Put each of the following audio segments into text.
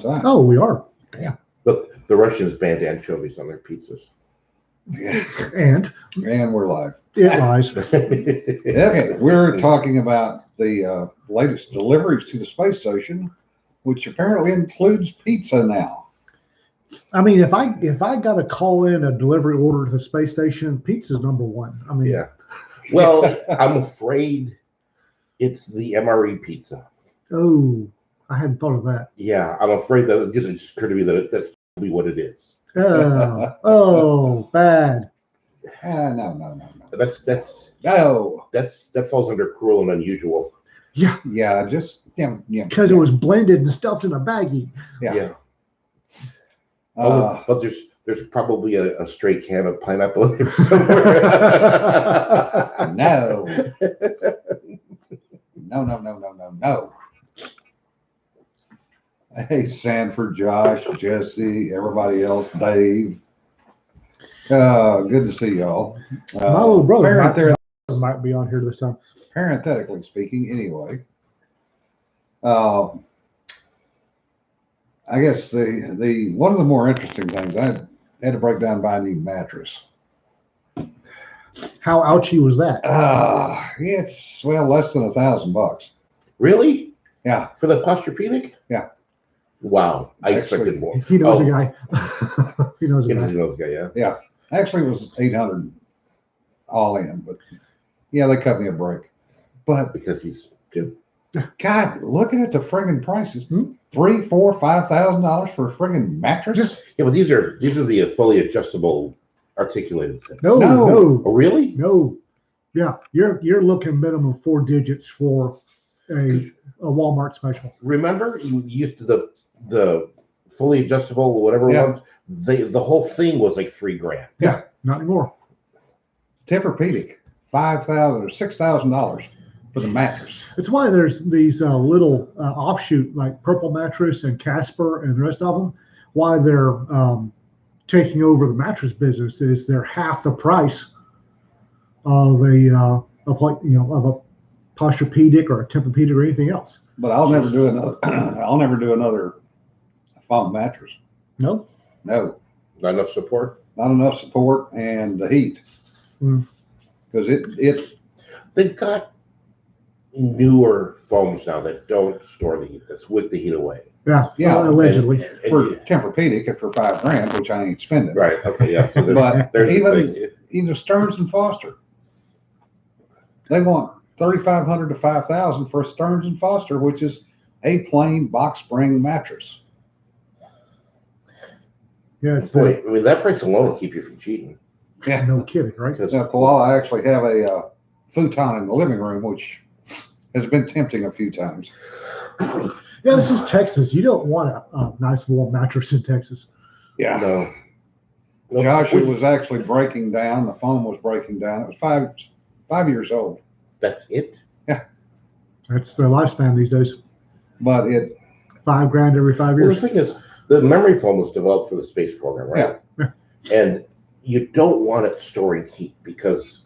one time. Oh, we are. Yeah. But the Russians banned anchovies on their pizzas. Yeah. And And we're live. it lies. Okay, we're talking about the latest deliveries to the space station, which apparently includes pizza now. I mean, if I got to call in a delivery order to the space station, pizza's number one. I mean, Yeah. Well, I'm afraid it's the MRE pizza. oh, I hadn't thought of that. Yeah, I'm afraid that it just occurred to me that that's probably what it is. Oh, bad. No. That's No. that falls under cruel and unusual. Yeah, Yeah, just because it was blended and stuffed in a baggie. Yeah. But there's probably a stray can of pineapple in there somewhere. No. No. Hey, Sanford, Josh, Jesse, everybody else, Dave. Good to see y'all. My little brother Parent might be on here this time. parenthetically speaking, anyway. I guess the one of the more interesting things, I had to break down buy a new mattress. How ouchy was that? It's less than $1,000. Really? Yeah. For the Posturepedic? Yeah. Wow, I Actually, expected more. He knows a guy. He knows a He guy. knows the guy, yeah. Actually, it was $800 all in, but yeah, they cut me a break. But Because he's too. God, looking at the friggin' prices, Hmm? $3,000, $4,000, $5,000 for a friggin' mattress? Yeah, but these are the fully adjustable articulated things. No. Oh, really? Yeah, you're looking minimum 4 digits for a Walmart special. Remember, you used to the fully adjustable, whatever Yeah. it was. The whole thing was like $3,000. Yeah, not anymore. Tempur-Pedic, $5,000 or $6,000 for the mattress. It's why there's these little offshoot like Purple Mattress and Casper and the rest of them. Why they're taking over the mattress business is they're half the price of a Posturepedic or a Tempur-Pedic or anything else. But I'll never do another. I'll never do another foam mattress. No. No, Not enough support. not enough support and the heat. Mm. Because it They've got newer foams now that don't store the heat. That's with the heat away. Yeah. Yeah, Allegedly. And for Tempur-Pedic and for $5,000, which I ain't spending. right. Okay. Yeah. So But there's even Stearns and Foster, they want $3,500 to $5,000 for a Stearns and Foster, which is a plain box spring mattress. Yeah. It's boy. I mean, that price alone will keep you from cheating. Yeah. no kidding, right? Because Now, Koala, I actually have a futon in the living room, which has been tempting a few times. Yeah, this is Texas. You don't want a nice warm mattress in Texas. no. Josh, it was actually breaking down. The foam was breaking down. It was five years old, That's it. That's their lifespan these days. but it $5,000 every 5 Well, the years. thing is, the memory foam was developed for the space program, right? Yeah. And you don't want it storing heat because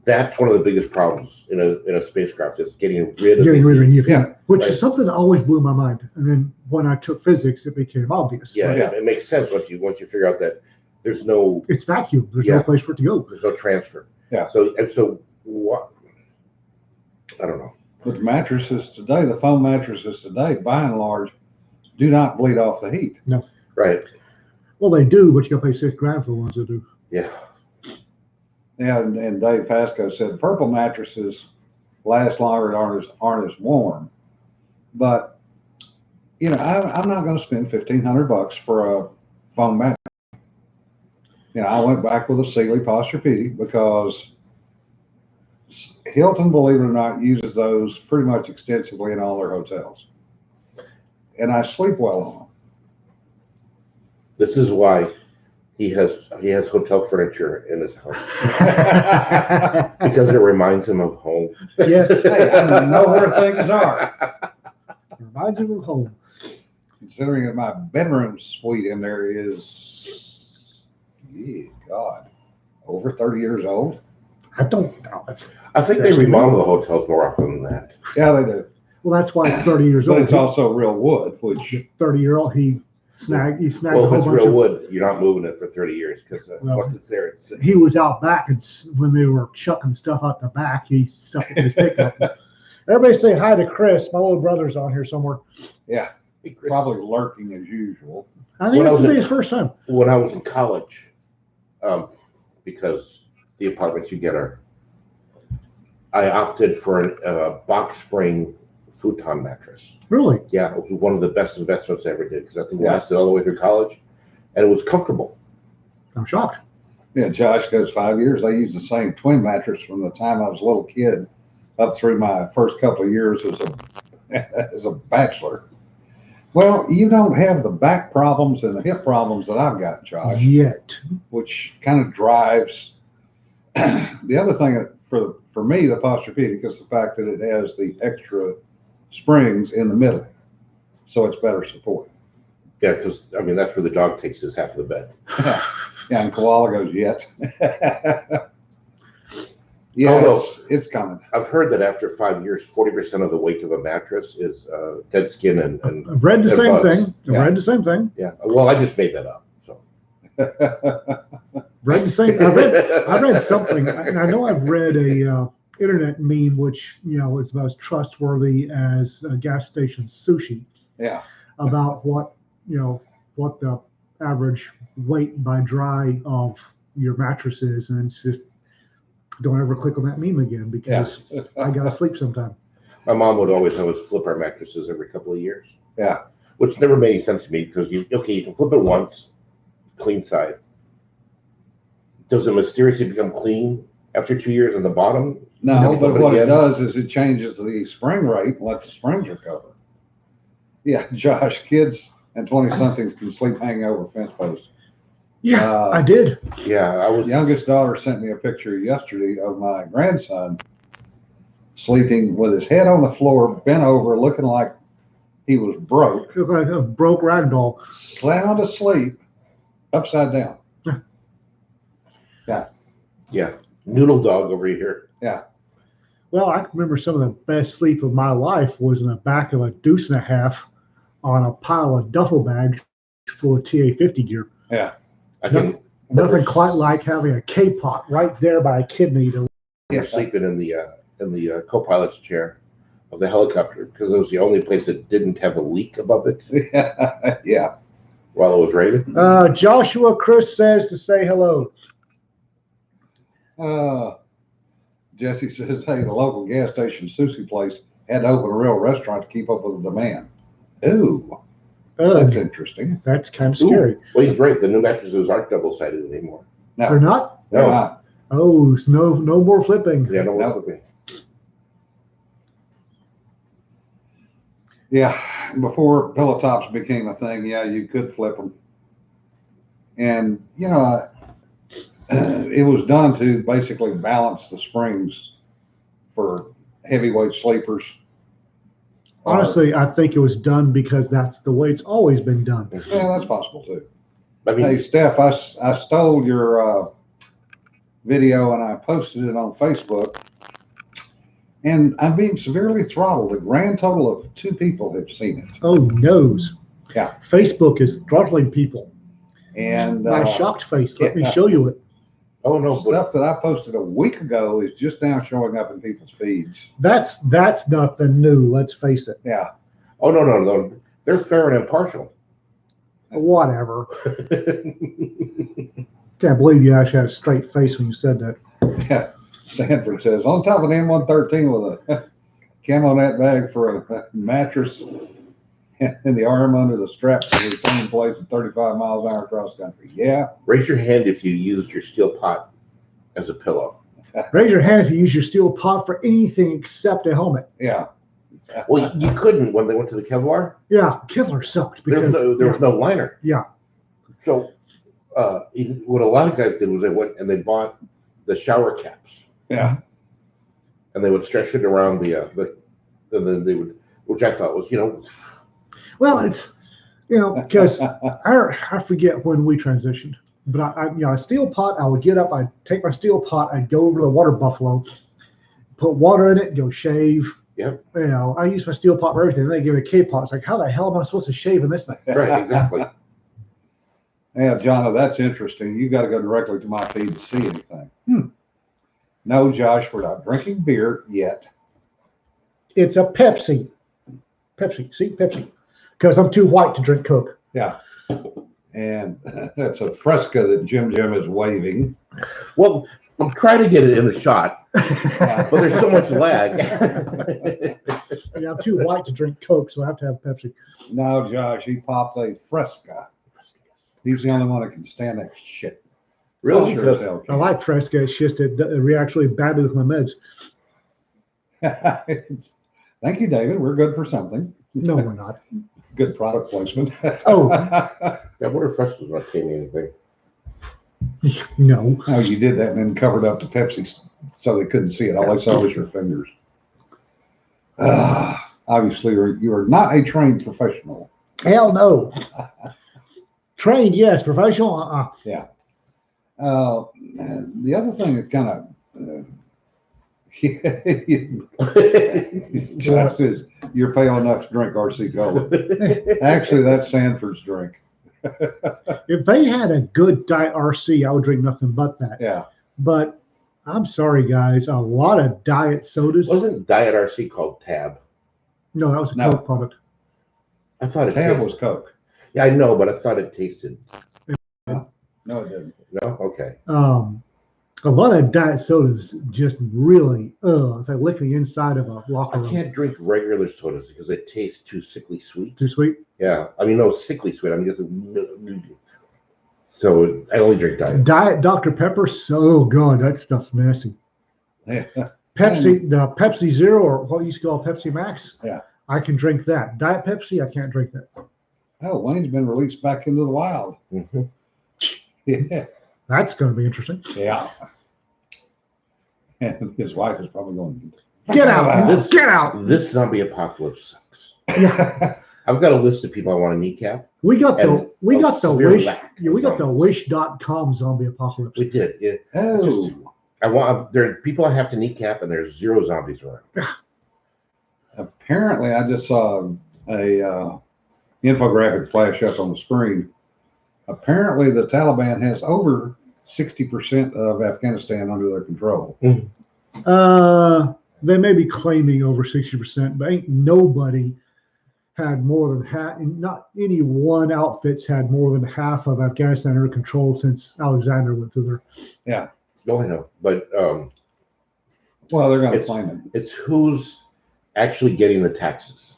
that's one of the biggest problems in a spacecraft is getting rid of Getting rid of heat, Yeah. which Right. is something that always blew my mind. And then when I took physics, it became obvious. Yeah, Yeah. It makes sense once you figure out that there's no It's vacuum. There's Yeah. no place for it to go. transfer. Yeah. So what? I don't know. But the mattresses today, the foam mattresses today, by and large, do not bleed off the heat. Right. Well, they do, but you got to pay $6,000 for the ones that do. Yeah. Yeah, and Dave Pasco said purple mattresses last longer and aren't as warm. But I'm not going to spend $1,500 for a foam mattress. I went back with a Sealy Posturepedic because Hilton, believe it or not, uses those pretty much extensively in all their hotels, and I sleep well on them. This is why he has hotel furniture in his house because it reminds him of home. Yes. Hey, I know where things are. Reminds you of home. Considering that my bedroom suite in there is, God, over 30 years old. I don't know. I think they remodel the hotels more often than that. Yeah, they do. Well, that's why it's 30 years But old. it's also real wood, which 30-year-old, he snagged Well, a if whole it's bunch real of. wood, you're not moving it for 30 years because Well, once it's there, it's He was out back, and when they were chucking stuff out the back, he stuck it in his pickup. Everybody say hi to Chris. My little brother's on here somewhere. yeah, probably lurking as usual. I think When I this was will be in- his first time. when I was in college, because the apartments you get I opted for a box spring futon mattress. Really? Yeah, it was one of the best investments I ever did because I think it Yeah. lasted all the way through college, and it was comfortable. I'm shocked. Yeah, Josh goes 5 years. I used the same twin mattress from the time I was a little kid up through my first couple of years as a bachelor. Well, you don't have the back problems and the hip problems that I've got, Josh, Yet. which kind of drives the other thing that for me, the Posturepedic is the fact that it has the extra springs in the middle, so it's better support. Yeah, because I mean that's where the dog takes his half of the bed. Yeah, and koala goes yet. Yeah, Although- it's coming. I've heard that after 5 years, 40% of the weight of a mattress is dead skin and I've read the and same bugs. thing. Yeah. Read the same thing. Yeah. Well, I just made that up. So. Read the same. I read something, and I know I've read a internet meme which is about as trustworthy as a gas station sushi Yeah, about what the average weight by dry of your mattress is, and it's just don't ever click on that meme again because I gotta sleep sometime. My mom would always have us flip our mattresses every couple of years. Yeah. Which never made any sense to me because you can flip it once, clean side. Does it mysteriously become clean after 2 years on the bottom? no, Never but flip it what it again? does is it changes the spring rate and lets the springs recover. Yeah, Josh, kids and 20-somethings can sleep hanging over fence posts. Yeah, I did. Yeah, I was. Youngest daughter sent me a picture yesterday of my grandson sleeping with his head on the floor, bent over, looking like he was broke, Looked like a broke rag doll. sound asleep, upside down. Yeah, noodle dog over here. Well, I can remember some of the best sleep of my life was in the back of a deuce and a half on a pile of duffel bags full of TA50 gear. Yeah. I can Nothing quite like having a K-pot right there by a kidney to. remember sleeping in the co-pilot's chair of the helicopter because it was the only place that didn't have a leak above it Yeah. while it was raining. Joshua Chris says to say hello. Jesse says, hey, the local gas station sushi place had to open a real restaurant to keep up with the demand. Ooh, that's interesting. That's kind of scary. Ooh, well, he's right. The new mattresses aren't double-sided anymore. No, They're not? they're No. not. Oh, it's no more flipping. Yeah, no, No. okay. Yeah, before pillow tops became a thing, yeah, you could flip them. And, it was done to basically balance the springs for heavyweight sleepers. Honestly, I think it was done because that's the way it's always been done. Yeah, that's possible too. I mean, Hey, Steph, I stole your video and I posted it on Facebook. And I'm being severely throttled. A grand total of 2 people have seen it. Oh, noes. Yeah. Facebook is throttling people. And My shocked face. Let me yeah. show you it. oh no, but stuff that I posted a week ago is just now showing up in people's feeds. That's nothing new. Let's face it. Yeah. oh no, they're fair and impartial. Whatever. Can't believe you actually had a straight face when you said that. Yeah. Sanford says, on top of the M113 with a camo net bag for a mattress and the arm under the straps to return in place at 35 miles an hour across country. Yeah. Raise your hand if you used your steel pot as a pillow. Raise your hand if you use your steel pot for anything except a helmet. Yeah. Well, you couldn't when they went to the Kevlar. Yeah, Kevlar sucked There because was no liner. Yeah. So what a lot of guys did was they went and they bought the shower caps. Yeah. And they would stretch it around and then they would, which I thought was, well, it's because I forget when we transitioned, but a steel pot. I would get up, I'd take my steel pot, I'd go over to the water buffalo, put water in it, go shave, Yep. You know, I use my steel pot for everything. They give me a K-pot. It's like, how the hell am I supposed to shave in this thing? Right, exactly. Yeah, John, that's interesting. You got to go directly to my feed to see anything. No, Josh, we're not drinking beer yet. It's a Pepsi. Pepsi. See, Pepsi. Because I'm too white to drink Coke. Yeah. And that's a Fresca that JimJim is waving. Well, I'm trying to get it in the shot, but there's so much lag. Yeah, I'm too white to drink Coke, so I have to have Pepsi. No, Josh, he popped a Fresca. He's the only one that can stand that shit. Really? Sure as hell I like Fresca. It's just it reacts really badly with my meds. can. Thank you, David. We're good for something. No, we're not. Good product placement. Oh. Yeah, what are Fresca's not saying anything? No. Oh, you did that and then covered up the Pepsi so they couldn't see it. All they saw was your fingers. Obviously, you are not a trained professional. Hell no. Trained, yes. Professional, Yeah. The other thing that kind of Josh says you're pale enough to drink RC Cola. Actually, that's Sanford's drink. If they had a good Diet RC, I would drink nothing but that. Yeah. But I'm sorry, guys. A lot of diet sodas. Wasn't Diet RC called Tab? No, that was a No. Coke product. I thought it Tab tasted. was Coke. Yeah, I know, but I thought it tasted. No, it didn't. No, okay. A lot of diet sodas just really, it's like licking the inside of a locker I room. can't drink regular sodas because it tastes too sickly sweet. Too sweet. Yeah, I mean, no, sickly sweet. I'm just so I only drink Diet. Diet Dr. Pepper, so good. That stuff's nasty. Yeah. Pepsi, the Pepsi Zero, or what you used to call Pepsi Max. Yeah. I can drink that. Diet Pepsi, I can't drink that. Oh, Wayne's been released back into the wild. Mm-hmm. Yeah. That's going to be interesting. Yeah. And his wife is probably going, Get out! Get out! This zombie apocalypse sucks. Yeah. I've got a list of people I want to kneecap. We got the severe wish. lack Yeah, we of got the wish.com zombie apocalypse. We did. Yeah. Oh, I want. There are people I have to kneecap, and there's 0 zombies around. apparently I just saw a infographic flash up on the screen. Apparently the Taliban has over 60% of Afghanistan under their control. They may be claiming over 60%, but ain't nobody had more than half. Not any one outfit's had more than half of Afghanistan under control since Alexander went through there. Yeah. No, I know, but Well, they're going to It's- claim it. it's who's actually getting the taxes,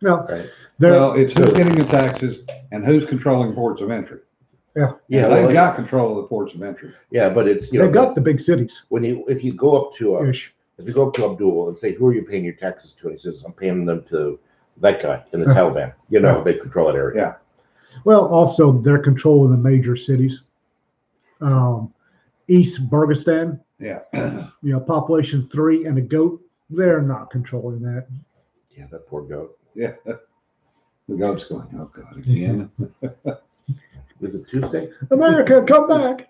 Well, right? Well, it's who's getting the taxes and who's controlling ports of entry. Yeah, And well, they've got control of the ports of entry. yeah, but it's they got the big cities. when if you go up to Ish. if you go up to Abdul and say, who are you paying your taxes to? And he says, I'm paying them to that guy in the Taliban. You know, they control that area. Yeah. Well, also they're controlling the major cities. East Burgistan, Yeah. population 3 and a goat. They're not controlling that. Yeah, that poor goat. Yeah. The goat's going, oh God, again. Was it Tuesday? America, come back!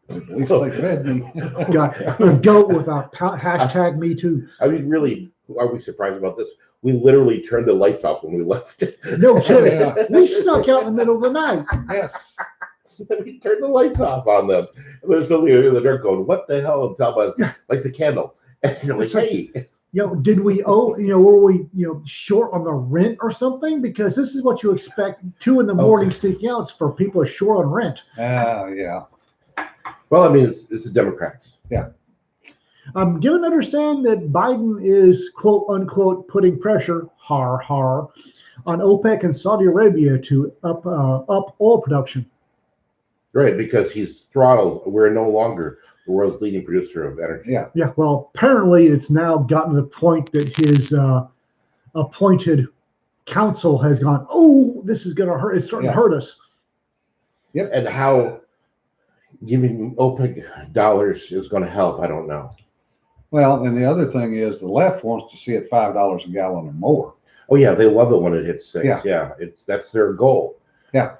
At least they fed me. Got a goat with a hashtag Me Too. I mean, really, are we surprised about this? We literally turned the lights off when we left. No kidding. Yeah. We snuck out in the middle of the night. Yes. We turned the lights off on them. And there's somebody in the dark going, what the hell? And Taliban lights a candle. And you're like, It's like- hey. Did we owe, were we, short on the rent or something? Because this is what you expect 2 in the morning sneaking out. It's for people who are short on rent. Yeah. Well, I mean, it's the Democrats. I'm given to understand that Biden is, quote unquote, putting pressure, on OPEC and Saudi Arabia to up oil production. Right, because he's throttled. We're no longer the world's leading producer of energy. Yeah. Yeah, well, apparently it's now gotten to the point that his appointed council has gone, oh, this is going to hurt. It's starting to hurt us. And how giving OPEC dollars is going to help, I don't know. Well, and the other thing is the left wants to see it $5 a gallon or more. Oh yeah, they love it when it hits 6. Yeah. That's their goal. Yeah.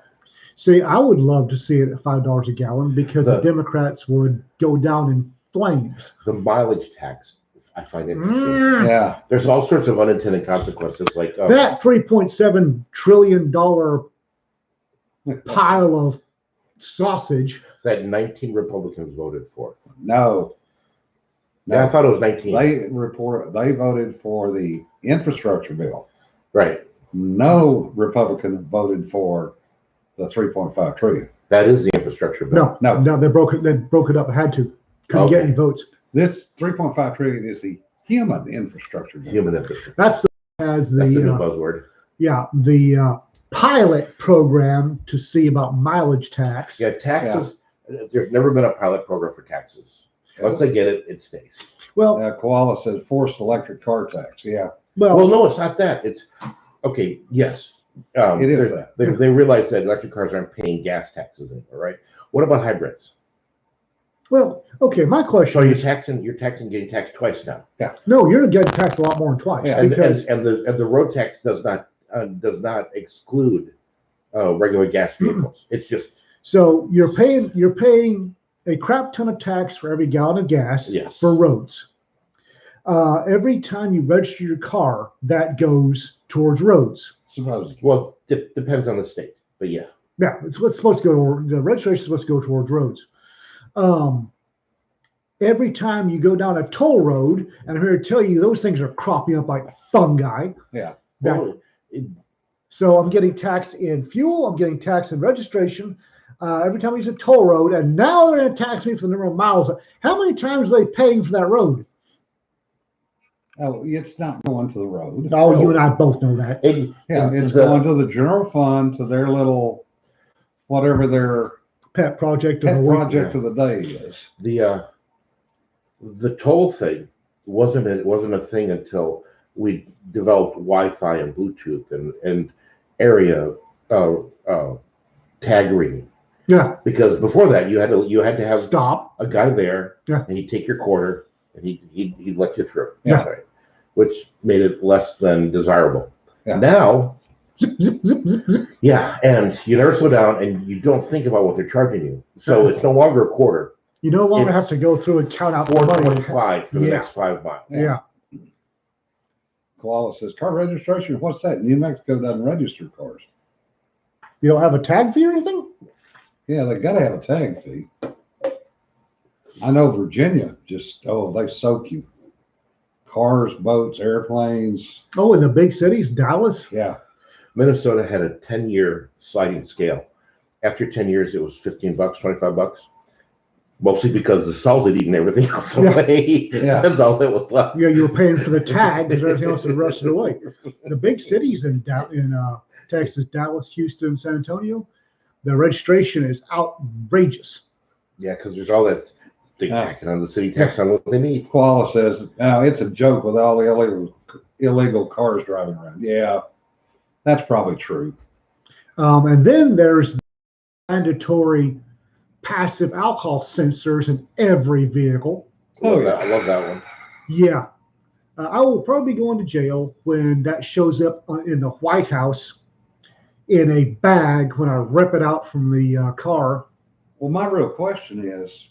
See, I would love to see it at $5 a gallon because the Democrats would go down in flames. The mileage tax I find interesting. Yeah. There's all sorts of unintended consequences, like That $3.7 trillion pile of sausage. that 19 Republicans voted for. No. Yeah, I thought it was 19. They voted for the infrastructure bill. Right. No Republican voted for the 3.5 trillion. That is the infrastructure bill. No, they broke it. They broke it up. Had to. Couldn't get any votes. This 3.5 trillion is the human infrastructure bill. Human infrastructure. That's the new buzzword. Yeah, the pilot program to see about mileage tax. Yeah, taxes. Yeah. There's never been a pilot program for taxes. Once they get it, it stays. Well, Koala says forced electric car tax. Yeah. Well, no, it's not that. It's okay. Yes, it is that. They realize that electric cars aren't paying gas taxes anymore, right? What about hybrids? Well, okay. My question. So you're getting taxed twice now. Yeah. No, you're getting taxed a lot more than twice. Yeah. And because the road tax does not exclude regular gas vehicles. It's just so you're paying a crap ton of tax for every gallon of gas. Yes. For roads. Every time you register your car, that goes towards roads. Supposedly. Well, depends on the state, but yeah. Yeah, it's what's supposed to go. The registration is supposed to go towards roads. Every time you go down a toll road, and I'm here to tell you, those things are cropping up like fungi. Yeah. So I'm getting taxed in fuel. I'm getting taxed in registration. Every time I use a toll road, and now they're going to tax me for the number of miles. How many times are they paying for that road? Oh, it's not going to the road. Oh, you and I both know that. It's going to the general fund, to their little, whatever their pet project of the day is. The toll thing wasn't a thing until we developed Wi-Fi and Bluetooth and area tag reading. Yeah. Because before that, you had to have stop a guy there, yeah, and he'd take your quarter and he'd let you through. Yeah. Right? Which made it less than desirable. Yeah. Now, zip, zip, zip, zip, zip. Yeah, and you never slow down, and you don't think about what they're charging you. So it's no longer a quarter. You no longer have to go through and count out the money. $4.25 for the next 5 miles. Yeah. Koala says, car registration, what's that? New Mexico doesn't register cars. You don't have a tag fee or anything? Yeah, they got to have a tag fee. I know Virginia just, they soak you. Cars, boats, airplanes. Oh, in the big cities, Dallas? Yeah. Minnesota had a 10-year sliding scale. After 10 years, it was $15, $25. Mostly because the salt had eaten everything else away. Yeah. That's all that was left. Yeah, you were paying for the tag because everything else had rusted away. The big cities in Texas, Dallas, Houston, San Antonio, the registration is outrageous. Yeah, because there's all that thing packing on the city tax on what they need. Koala says, it's a joke with all the illegal cars driving around. Yeah, that's probably true. And then there's mandatory passive alcohol sensors in every vehicle. Oh, yeah. I love that one. Yeah. I will probably be going to jail when that shows up in the White House in a bag when I rip it out from the car. Well, my real question is,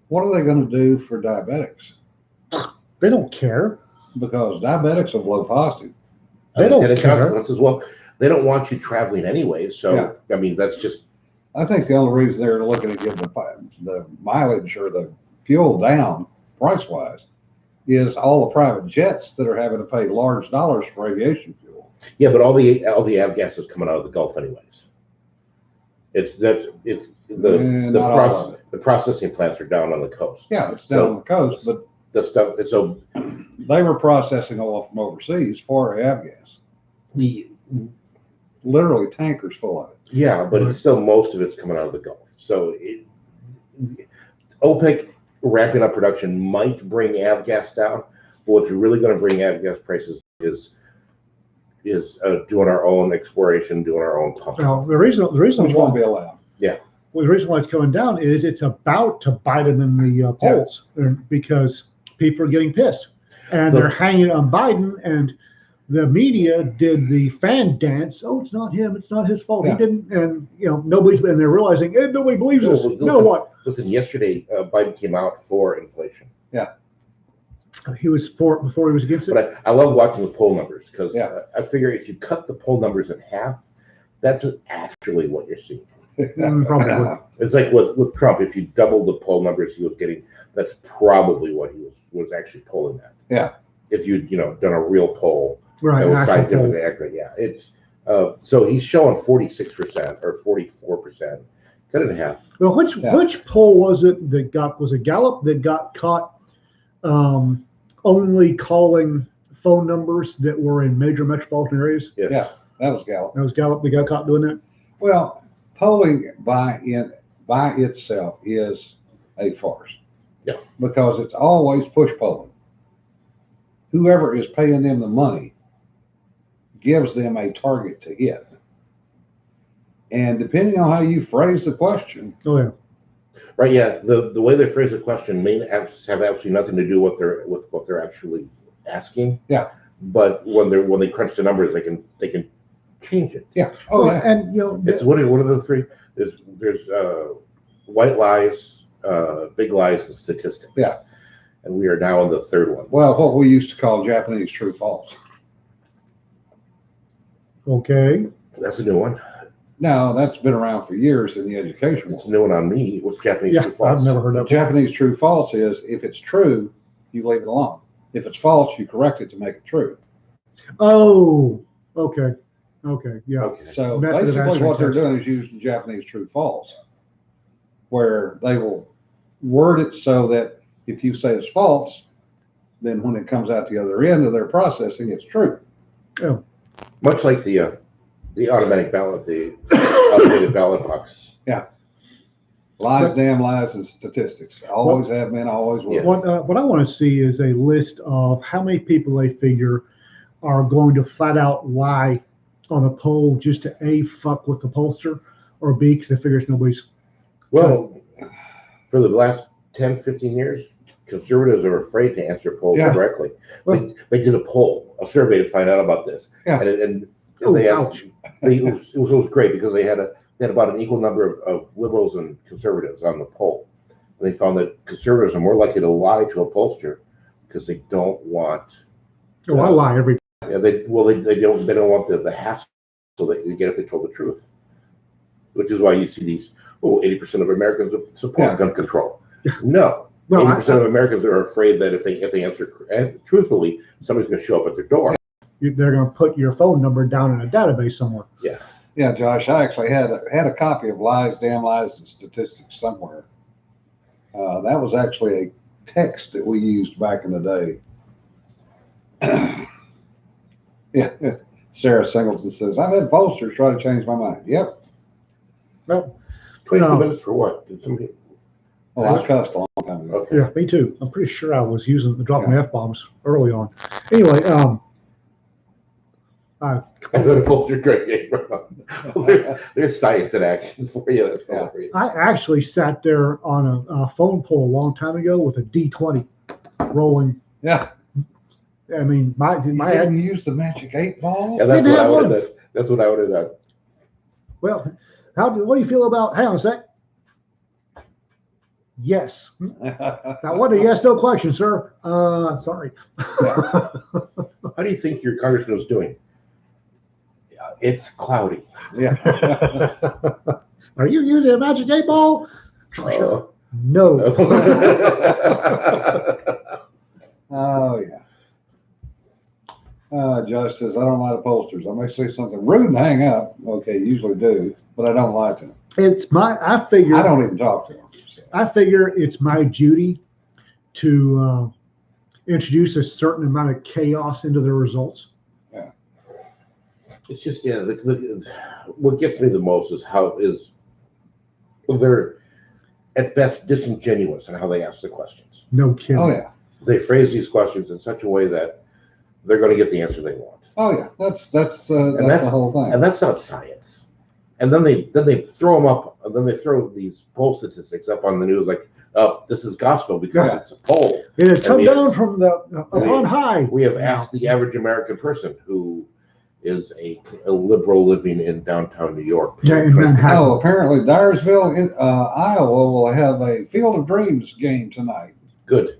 what are they going to do for diabetics? They don't care. Because diabetics have low positive. They don't care. Well, they don't want you traveling anyway. So, I mean, that's just. I think the only reason they're looking to give the mileage or the fuel down price-wise is all the private jets that are having to pay large dollars for aviation fuel. Yeah, but all the avgas is coming out of the Gulf anyways. The processing plants are down on the coast. Yeah, it's down on the coast, but the stuff. So they were processing oil from overseas for avgas. Literally tankers full of it. Yeah, but it's still most of it's coming out of the Gulf. So OPEC ramping up production might bring avgas down, but what's really going to bring avgas prices is doing our own exploration, doing our own pumping. Well, the reason which won't be allowed. Yeah. Well, the reason why it's coming down is it's about to bite them in the polls because people are getting pissed and they're hanging on Biden, and the media did the fan dance. Oh, it's not him. It's not his fault. He didn't. And nobody's. And they're realizing, nobody believes us. Listen, what? Listen, yesterday Biden came out for inflation. Yeah. He was for before he was against it. But I love watching the poll numbers because Yeah. I figure if you cut the poll numbers in half, that's actually what you're seeing. Probably. It's like with Trump, if you doubled the poll numbers he was getting, that's probably what he was actually polling at. Yeah. If you'd done a real poll Right. that was actual poll. scientifically accurate, yeah. It's so he's showing 46% or 44%. Cut it in half. Well, which poll was it that was it Gallup that got caught only calling phone numbers that were in major metropolitan areas? Yes. Yeah, that was Gallup. That was Gallup that got caught doing that. Well, polling by itself is a farce. Yeah. Because it's always push polling. Whoever is paying them the money gives them a target to hit. And depending on how you phrase the question. Oh yeah. Right. Yeah. The way they phrase the question may have absolutely nothing to do with what they're actually asking. Yeah. But when they crunch the numbers, they can change it. Yeah. Oh yeah. And It's what are the three? There's white lies, big lies, and statistics. Yeah. And we are now on the third one. Well, what we used to call Japanese true false. okay. That's a new one. Now, that's been around for years in the education It's a world. new one on me. What's Japanese Yeah, true false? I've never heard The of that. Japanese true false is if it's true, you leave it alone. If it's false, you correct it to make it true. Oh, okay. Okay. Yeah. Okay. So Method of basically answering what they're text. doing is using Japanese true false, where they will word it so that if you say it's false, then when it comes out the other end of their processing, it's true. Much like the automatic ballot, the automated ballot box. Lies, damn lies, and statistics. Always have been, always will. Yeah. What I want to see is a list of how many people they figure are going to flat out lie on a poll just to A, fuck with the pollster, or B, because they figure nobody's. Well, for the last 10, 15 years, conservatives are afraid to answer polls Yeah. directly. Well- They did a survey to find out about this. Yeah. And Oh, they ouch. it was great because they had about an equal number of liberals and conservatives on the poll. And they found that conservatives are more likely to lie to a pollster because they don't want. Oh, I lie every. Yeah, they don't want the hassle that you get if they told the truth. Which is why you see these 80% of Americans support gun control. No. Well, 80% of Americans are afraid that if they answer truthfully, somebody's going to show up at their door. they're going to put your phone number down in a database somewhere. Yeah, Josh, I actually had a copy of Lies, Damn Lies, and Statistics somewhere. That was actually a text that we used back in the day. Yeah, Sarah Singleton says, I've had pollsters try to change my mind. Yep. Well, 22 No. minutes for what? Did somebody? Oh, I cussed a long time ago. Okay. yeah, me too. I'm pretty sure I was dropping F-bombs early on. Anyway, I'm going to pollster great. There's science in action for you. That's Yeah. for you. I actually sat there on a phone poll a long time ago with a D20 rolling. Yeah. I mean, You didn't use the magic 8-ball? Yeah, that's Didn't what I have would one. have done. That's what I would have done. well, what do you feel about? Hang on a sec. Yes. Now, what a yes/no question, sir. Sorry. How do you think your congressman was doing? Yeah, it's cloudy. Yeah. Are you using a magic 8-ball? Uh, No. Oh, yeah. Josh says, I don't lie to pollsters. I may say something rude and hang up. Okay, usually do, but I don't lie to them. I figure. I don't even talk to them. So. I figure it's my duty to introduce a certain amount of chaos into the results. It's just what gets me the most is they're at best disingenuous in how they ask the questions. No kidding. Oh, yeah. They phrase these questions in such a way that they're going to get the answer they want. Oh, yeah. That's the whole thing. And that's not science. And then they throw them up, and then they throw these poll statistics up on the news like, oh, this is gospel because Yeah. it's a poll. It has come we- down from up on high. We have asked the average American person who is a liberal living in downtown New York. Yeah, in Manhattan. Oh, apparently Dyersville, Iowa will have a Field of Dreams game tonight. Good.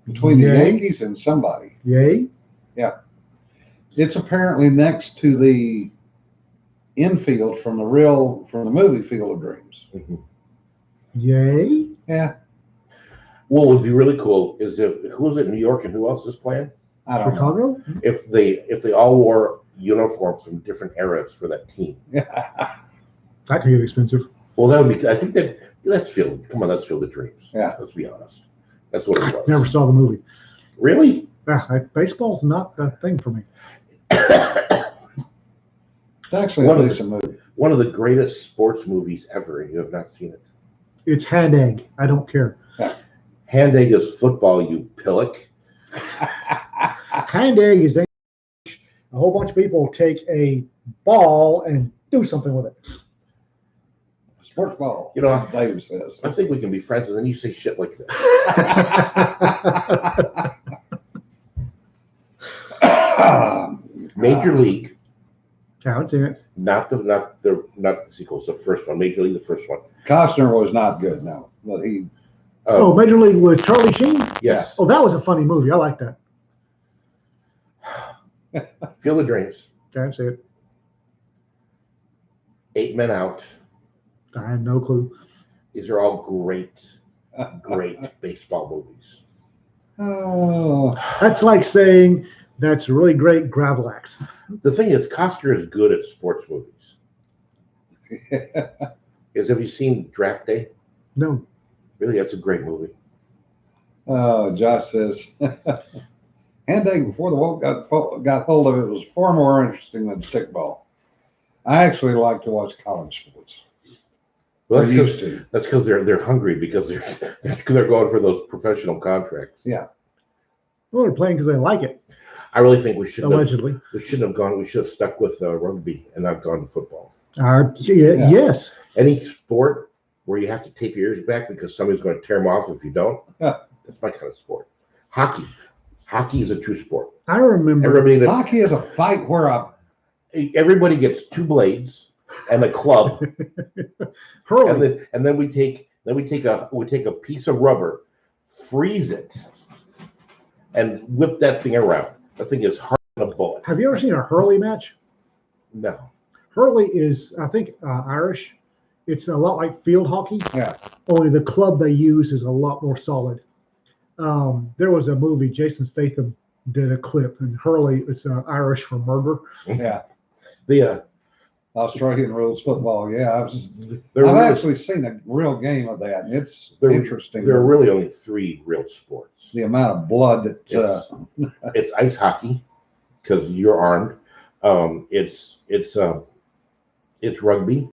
between the Yay. Yankees and somebody. Yay. It's apparently next to the infield from the movie Field of Dreams. Mhm. Yay. Yeah, What would be really cool is if who was it, New York, and who else is playing? I don't know. Chicago? If they all wore uniforms from different eras for that team. That could get expensive. Well, that would be. I think that's Field. Come on, that's Field of Dreams. Yeah. Let's be honest. That's what it was. Never saw the movie. Really? Baseball's not a thing for me. It's actually a decent movie. One of the greatest sports movies ever, and you have not seen it. It's hand egg. I don't care. Hand egg is football, you pillock. Hand egg is a whole bunch of people take a ball and do something with it. Sports ball. You know, Dave says. I think we can be friends, and then you say shit like this. Major League, Yeah, I've seen it. not the sequels. The first one, Major League, the first one. Costner was not good, no, but he. Oh, Major League with Charlie Sheen? Yes. Oh, that was a funny movie. I like that. Field of Dreams, That's it. 8 Men Out. I have no clue. These are all great baseball movies. Oh, That's like saying that's a really great gravel axe. The thing is, Costner is good at sports movies. Have you seen Draft Day? No. Really, that's a great movie. Josh says, hand egg before the Wolf got hold of it was far more interesting than stickball. I actually like to watch college sports. Well, I used to. That's because they're hungry because they're going for those professional contracts. Yeah. Well, they're playing because they like it, I really think we should allegedly. we shouldn't have gone. We should have stuck with rugby and not gone to football. Yeah. Yes. Any sport where you have to tape your ears back because somebody's going to tear them off if you don't. Yeah. That's my kind of sport. Hockey is a true sport. I remember. Hockey is a fight where Everybody gets 2 blades and a club, Hurley. and then we take a piece of rubber, freeze it, and whip that thing around. That thing is hard as a bullet. Have you ever seen a Hurley match? No. Hurley is, I think, Irish. It's a lot like field hockey. Yeah. Only the club they use is a lot more solid. There was a movie, Jason Statham did a clip, and Hurley is Irish for murder. Yeah. The Australian rules football. Yeah, I've really, actually seen a real game of that. And it's interesting. There are really only 3 real sports. The amount of blood that It's ice hockey because you're armed. It's rugby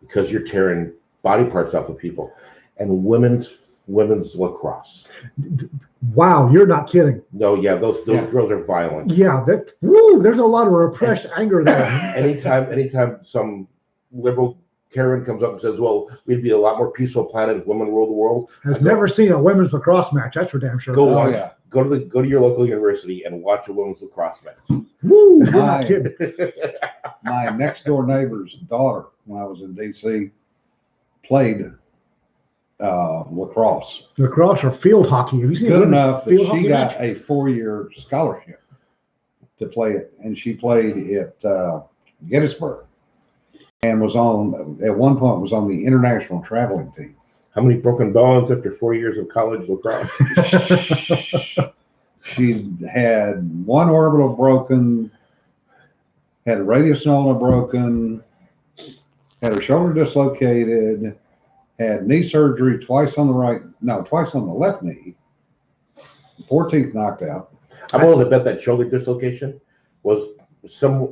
because you're tearing body parts off of people, and women's lacrosse. Wow, you're not kidding. No, yeah, those girls are violent. Yeah, there's a lot of repressed anger there. Anytime some liberal Karen comes up and says, "Well, we'd be a lot more peaceful planet if women ruled the world," I've never seen a women's lacrosse match. That's for damn sure. go watch. Go to your local university and watch a women's lacrosse match. Woo, you're not kidding. My next door neighbor's daughter, when I was in DC, played lacrosse. Lacrosse or field hockey. Have you seen Good enough that field she hockey got match? a 4-year scholarship to play it, and she played at Gettysburg, and was at one point on the international traveling team. How many broken bones after 4 years of college lacrosse? She had one orbital broken, had a radius ulna broken, had her shoulder dislocated, had knee surgery twice on the left knee, 14th knocked out. I'm willing to bet that shoulder dislocation was some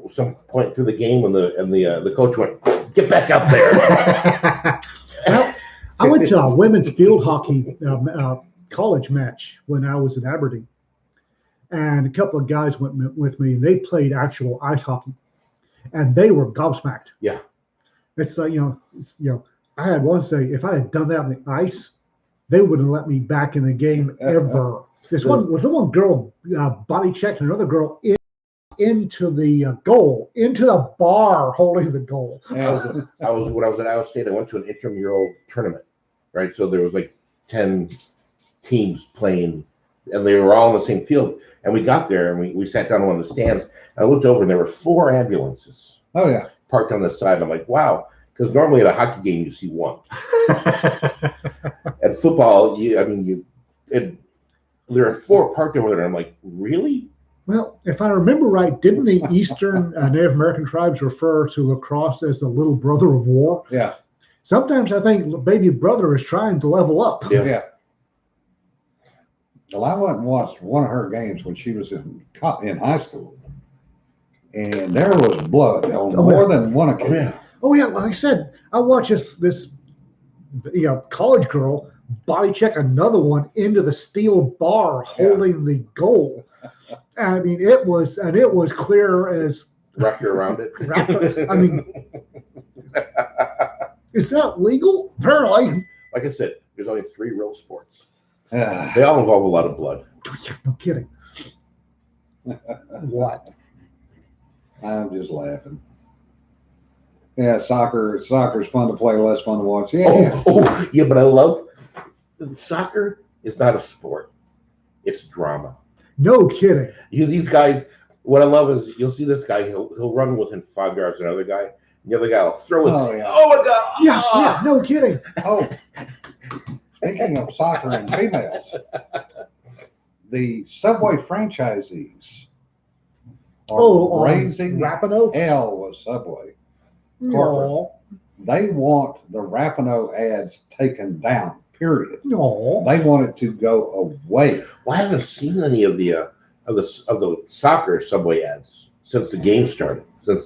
point through the game when the coach went, "Get back up there." Well, I went to a women's field hockey college match when I was in Aberdeen, and a couple of guys went with me, and they played actual ice hockey, and they were gobsmacked. Yeah. It's like I had one say, if I had done that on the ice, they wouldn't let me back in the game ever. This one girl body checked another girl into the goal, into the bar holding the goal. When I was at Iowa State, I went to an intramural tournament, right? So there was like 10 teams playing and they were all in the same field. And we got there, and we sat down on one of the stands. And I looked over, and there were 4 ambulances Oh yeah. parked on the side. I'm like, wow, because normally at a hockey game you see one. At football, there are 4 parked over there. I'm like, really? Well, if I remember right, didn't the Eastern Native American tribes refer to lacrosse as the little brother of war? Yeah. Sometimes I think baby brother is trying to level up. Yeah. Well, I went and watched one of her games when she was in high school, and there was blood on more than one occasion. Oh yeah, like I said, I watched this college girl body check another one into the steel bar holding the goal. I mean, it was clear as wrap you around it. I mean, is that legal? Apparently. Like I said, there's only 3 real sports. They all involve a lot of blood. No kidding. What? I'm just laughing. Yeah, soccer's fun to play, less fun to watch. Yeah. Yeah, but I love soccer is not a sport. It's drama. No kidding. These guys, what I love is you'll see this guy, he'll run within 5 yards of another guy, and the other guy will throw it. Oh my God. Yeah, no kidding. Oh, speaking of soccer and females, the Subway franchisees are raising Rapinoe? hell with Subway. No. They want the Rapinoe ads taken down. Period. No. They want it to go away. Well, I haven't seen any of the soccer Subway ads since the game started.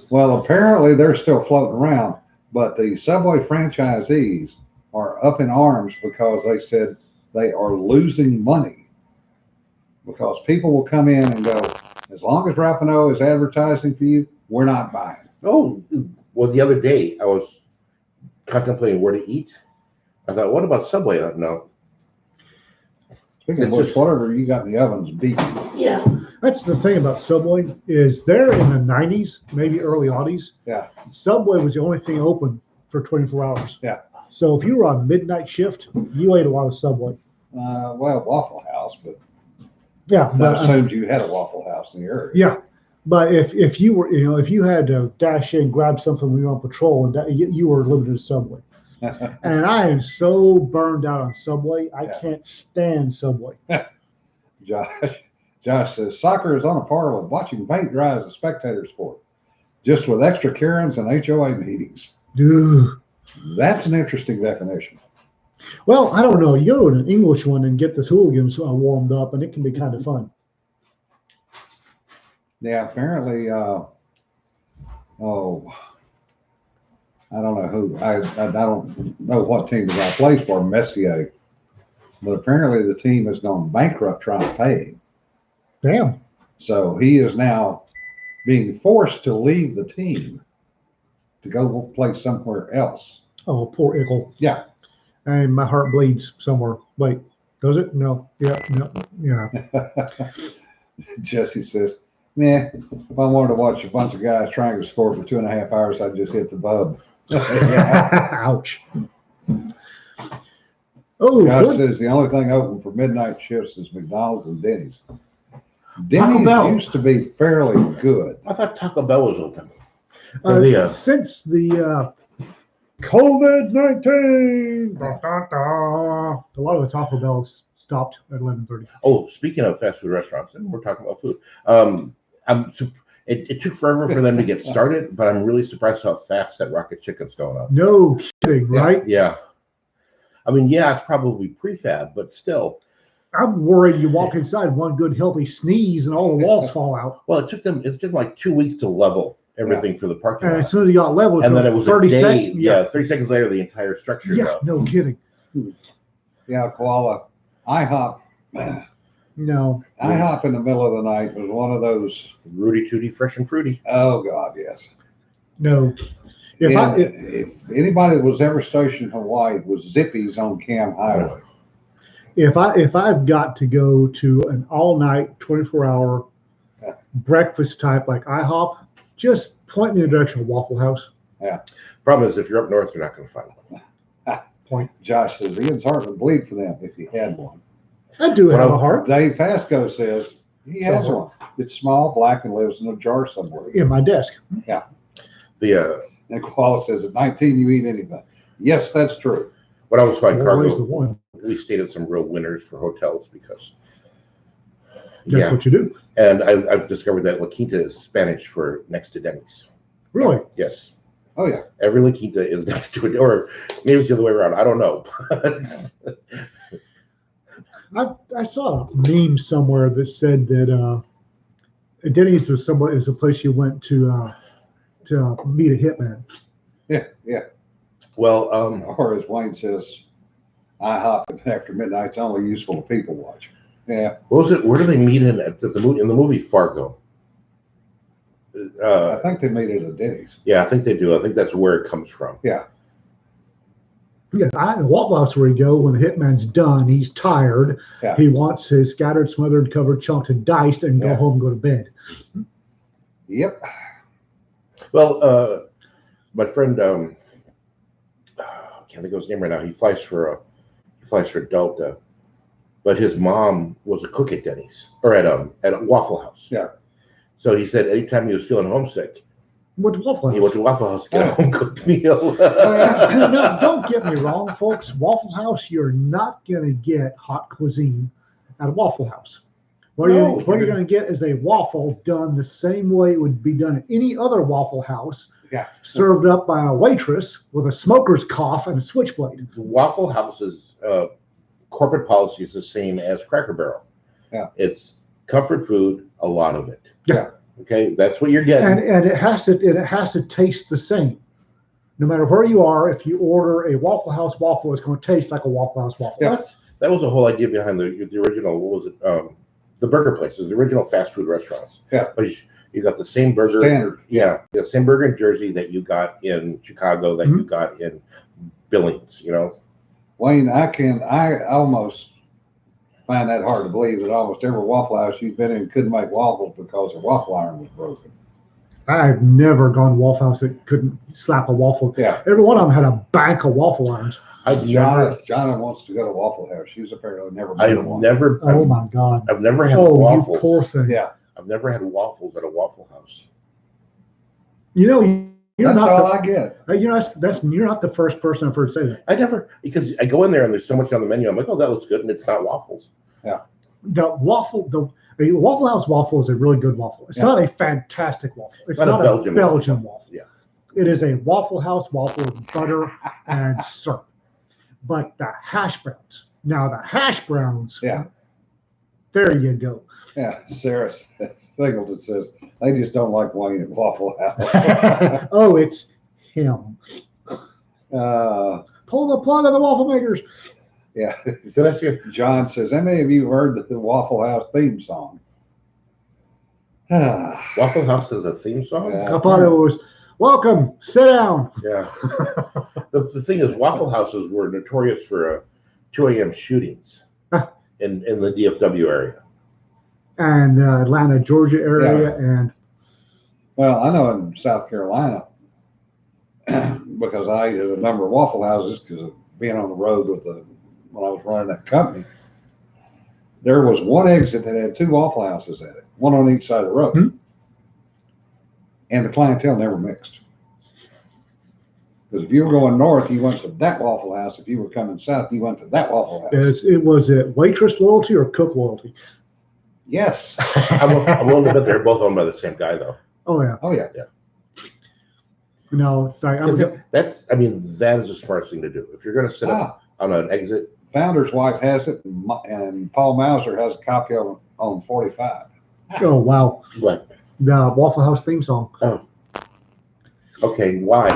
Well, apparently they're still floating around, but the Subway franchisees are up in arms because they said they are losing money because people will come in and go, as long as Rapinoe is advertising for you, we're not buying. Oh, well, the other day I was contemplating where to eat. I thought, what about Subway? No. Speaking of which, whatever you got in the oven's beaten. Yeah. That's the thing about Subway is there in the 90s, maybe early aughties. Yeah. Subway was the only thing open for 24 hours. Yeah. So if you were on midnight shift, you ate a lot of Subway. Well, Waffle House, but yeah, that assumed you had a Waffle House in the area. Yeah. But if you were, if you had to dash in, grab something when you were on patrol, and you were limited to Subway. And I am so burned out on Subway. I can't stand Subway. Josh says soccer is on a par with watching paint dry as a spectator sport, just with extra Karens and HOA meetings. Dude. That's an interesting definition. Well, I don't know. You go to an English one and get the hooligans warmed up, and it can be kind of fun. Yeah, apparently, I don't know who. I don't know what team the guy plays for, Messier. But apparently the team has gone bankrupt trying to pay him. Damn. So he is now being forced to leave the team to go play somewhere else. Oh, poor Ickle. Yeah. And my heart bleeds somewhere. Wait, does it? No. Yeah. No. Yeah. Jesse says, "Nah, if I wanted to watch a bunch of guys trying to score for 2.5 hours, I'd just hit the bub." Ouch. Oh, Josh says the only thing open for midnight shifts is McDonald's and Denny's. Denny's used to be fairly good. I thought Taco Bell was open. Since the COVID-19, a lot of the Taco Bells stopped at 11:30. Oh, speaking of fast food restaurants, and we're talking about food. It took forever for them to get started, but I'm really surprised how fast that Rocket Chicken's going up. No kidding, right? Yeah. I mean, yeah, it's probably prefab, but still. I'm worried you walk inside one good healthy sneeze and all the walls fall out. Well, it took them like 2 weeks to level everything for the parking lot. And as soon as you got leveled, and then it was 30 a day. seconds. Yeah, 30 seconds later, the entire structure. Yeah, no kidding. Yeah, Koala. IHOP. No. IHOP in the middle of the night was one of those. Rudy Tooty, fresh and fruity. Oh, God, yes. No. If anybody that was ever stationed in Hawaii, it was Zippy's on Cam Highway. If I've got to go to an all-night, 24-hour breakfast type like IHOP, just point me in the direction of Waffle House. Yeah. Problem is, if you're up north, you're not going to find one. Point. Josh says Ian's heart would bleed for them if he had one. I do When have I- a heart Dave Pasco says he has one. It's small, black, and lives in a jar somewhere. in my desk. The And Koala says at 19 you eat anything. Yes, that's true. when I was flying Always the cargo, one. we stayed at some real winners for hotels because. That's what you do. And I've discovered that La Quinta is Spanish for next to Denny's. Really? Yes. Oh yeah. Every La Quinta is next to it, or maybe it's the other way around. I don't know. I saw a meme somewhere that said that Denny's is a place you went to meet a hitman. Yeah, yeah. Well, Or as Wayne says, IHOP after midnight's only useful to people watch. Yeah. what was it? Where do they meet in the movie Fargo? I think they made it at Denny's. Yeah, I think they do. I think that's where it comes from. Yeah, Waffle House where you go when the hitman's done. He's tired. Yeah. He wants his scattered, smothered, covered chunks of diced and go Yeah. home and go to bed. Yep. Well, my friend, I can't think of his name right now. He flies for Delta, but his mom was a cook at Denny's or at a Waffle House. Yeah. So he said anytime he was feeling homesick, Went to Waffle House. he went to Waffle House to get a home cooked meal. No, don't get me wrong, folks. Waffle House, you're not going to get hot cuisine at a Waffle House. What No, you're going to get is a waffle done the same way it would be done at any other Waffle House, Yeah. served up by a waitress with a smoker's cough and a switchblade. Waffle House's corporate policy is the same as Cracker Barrel. Yeah. It's comfort food, a lot of it. Yeah. Okay, that's what you're getting. And it has to taste the same. No matter where you are, if you order a Waffle House waffle, it's going to taste like a Waffle House waffle. Yeah. That was the whole idea behind the original. What was it? The burger places, the original fast food restaurants. Yeah. You got the same burger. Standard. Yeah, the same burger in Jersey that you got in Chicago, that you got in Billings. You know. Wayne, I almost find that hard to believe that almost every Waffle House you've been in couldn't make waffles because their waffle iron was broken. I've never gone to Waffle House that couldn't slap a waffle. Yeah. Every one of them had a bank of waffle irons. Jonna wants to go to Waffle House. She's apparently never been to one. Oh my God. I've never had Oh, waffles. you poor thing. Yeah. I've never had waffles at a Waffle House. You know, you're That's not all the, I get. you're not the first person I've heard say that. I never, because I go in there and there's so much on the menu. I'm like, oh, that looks good, and it's not waffles. The Waffle House waffle is a really good waffle. It's Yeah. not a fantastic waffle. It's Not a not a Belgian Belgian waffle. Yeah. It is a Waffle House waffle with butter and syrup. But the hash browns. Now the hash browns. Yeah. There you go. Yeah. Sarah Singleton says they just don't like Wayne at Waffle House. Oh, it's him. Pull the plug on the waffle makers. Yeah. Did I see? John says, how many of you heard the Waffle House theme song? Waffle House has a theme song? Yeah. I thought it was, welcome, sit down. Yeah. The thing is, Waffle Houses were notorious for 2 a.m. shootings in the DFW area. And Atlanta, Georgia area. And Well, I know in South Carolina, because I ate at a number of Waffle Houses because of being on the road when I was running that company, there was one exit that had 2 Waffle Houses at it, one on each side of the road. Hmm. And the clientele never mixed. Because if you were going north, you went to that Waffle House. If you were coming south, you went to that Waffle House. was it waitress loyalty or cook loyalty? Yes. I'm willing to bet they're both owned by the same guy, though. Oh, yeah. Oh, yeah. No, it's like, That is the smartest thing to do. If you're going to sit up on an exit, Founder's wife has it, and Paul Mauser has a copy of it on 45. oh, wow. what? The Waffle House theme song. Okay, why?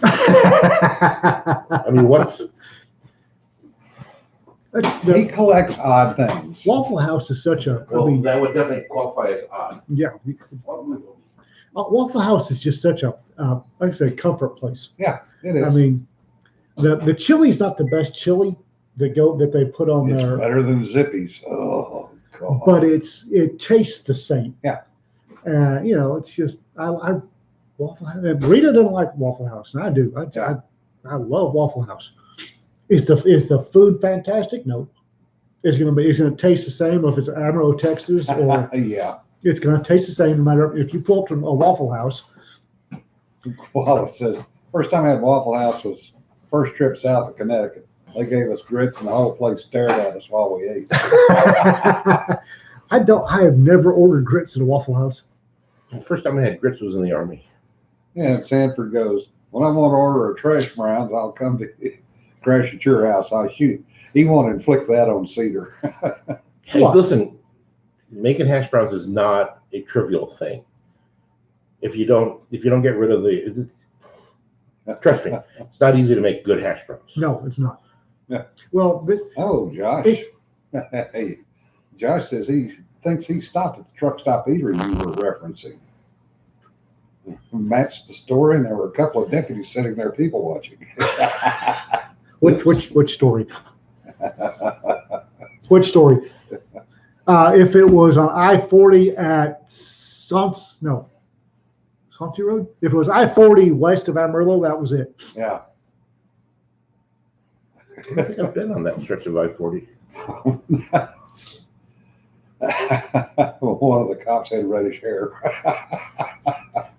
I mean, what's He collects odd things. Waffle House is such a, well? That would definitely qualify as odd. yeah. Waffle House is just such a, like I said, comfort place. Yeah, it is. I mean, the chili's not the best chili that they put on It's there, better than Zippy's. Oh, God. but it tastes the same. Yeah. You know, it's just I Waffle House. Rita doesn't like Waffle House, and I do. I love Waffle House. Is the food fantastic? No. is going to be, is going to taste the same if it's Amarillo, Texas, or Yeah. it's going to taste the same no matter if you pull up to a Waffle House. Wallace says, first time I had Waffle House was first trip south of Connecticut. They gave us grits and the whole place stared at us while we ate. I have never ordered grits at a Waffle House. The first time I had grits was in the Army. Yeah, and Sanford goes, when I want to order a trash rounds, I'll come to crash at your house. I'll shoot. He won't inflict that on Cedar. Hey, What? listen, making hash browns is not a trivial thing. If you don't get rid of trust me, it's not easy to make good hash browns. No, it's not. Yeah. Well, but Oh, Josh. Hey, Josh says he thinks he stopped at the truck stop eatery you were referencing. Matched the story, and there were a couple of deputies sitting there people watching. which story? Which story? If it was on I-40 at Soncy Road, if it was I-40 west of Amarillo, that was it. Yeah. I don't think I've been on that stretch of I-40. One of the cops had reddish hair.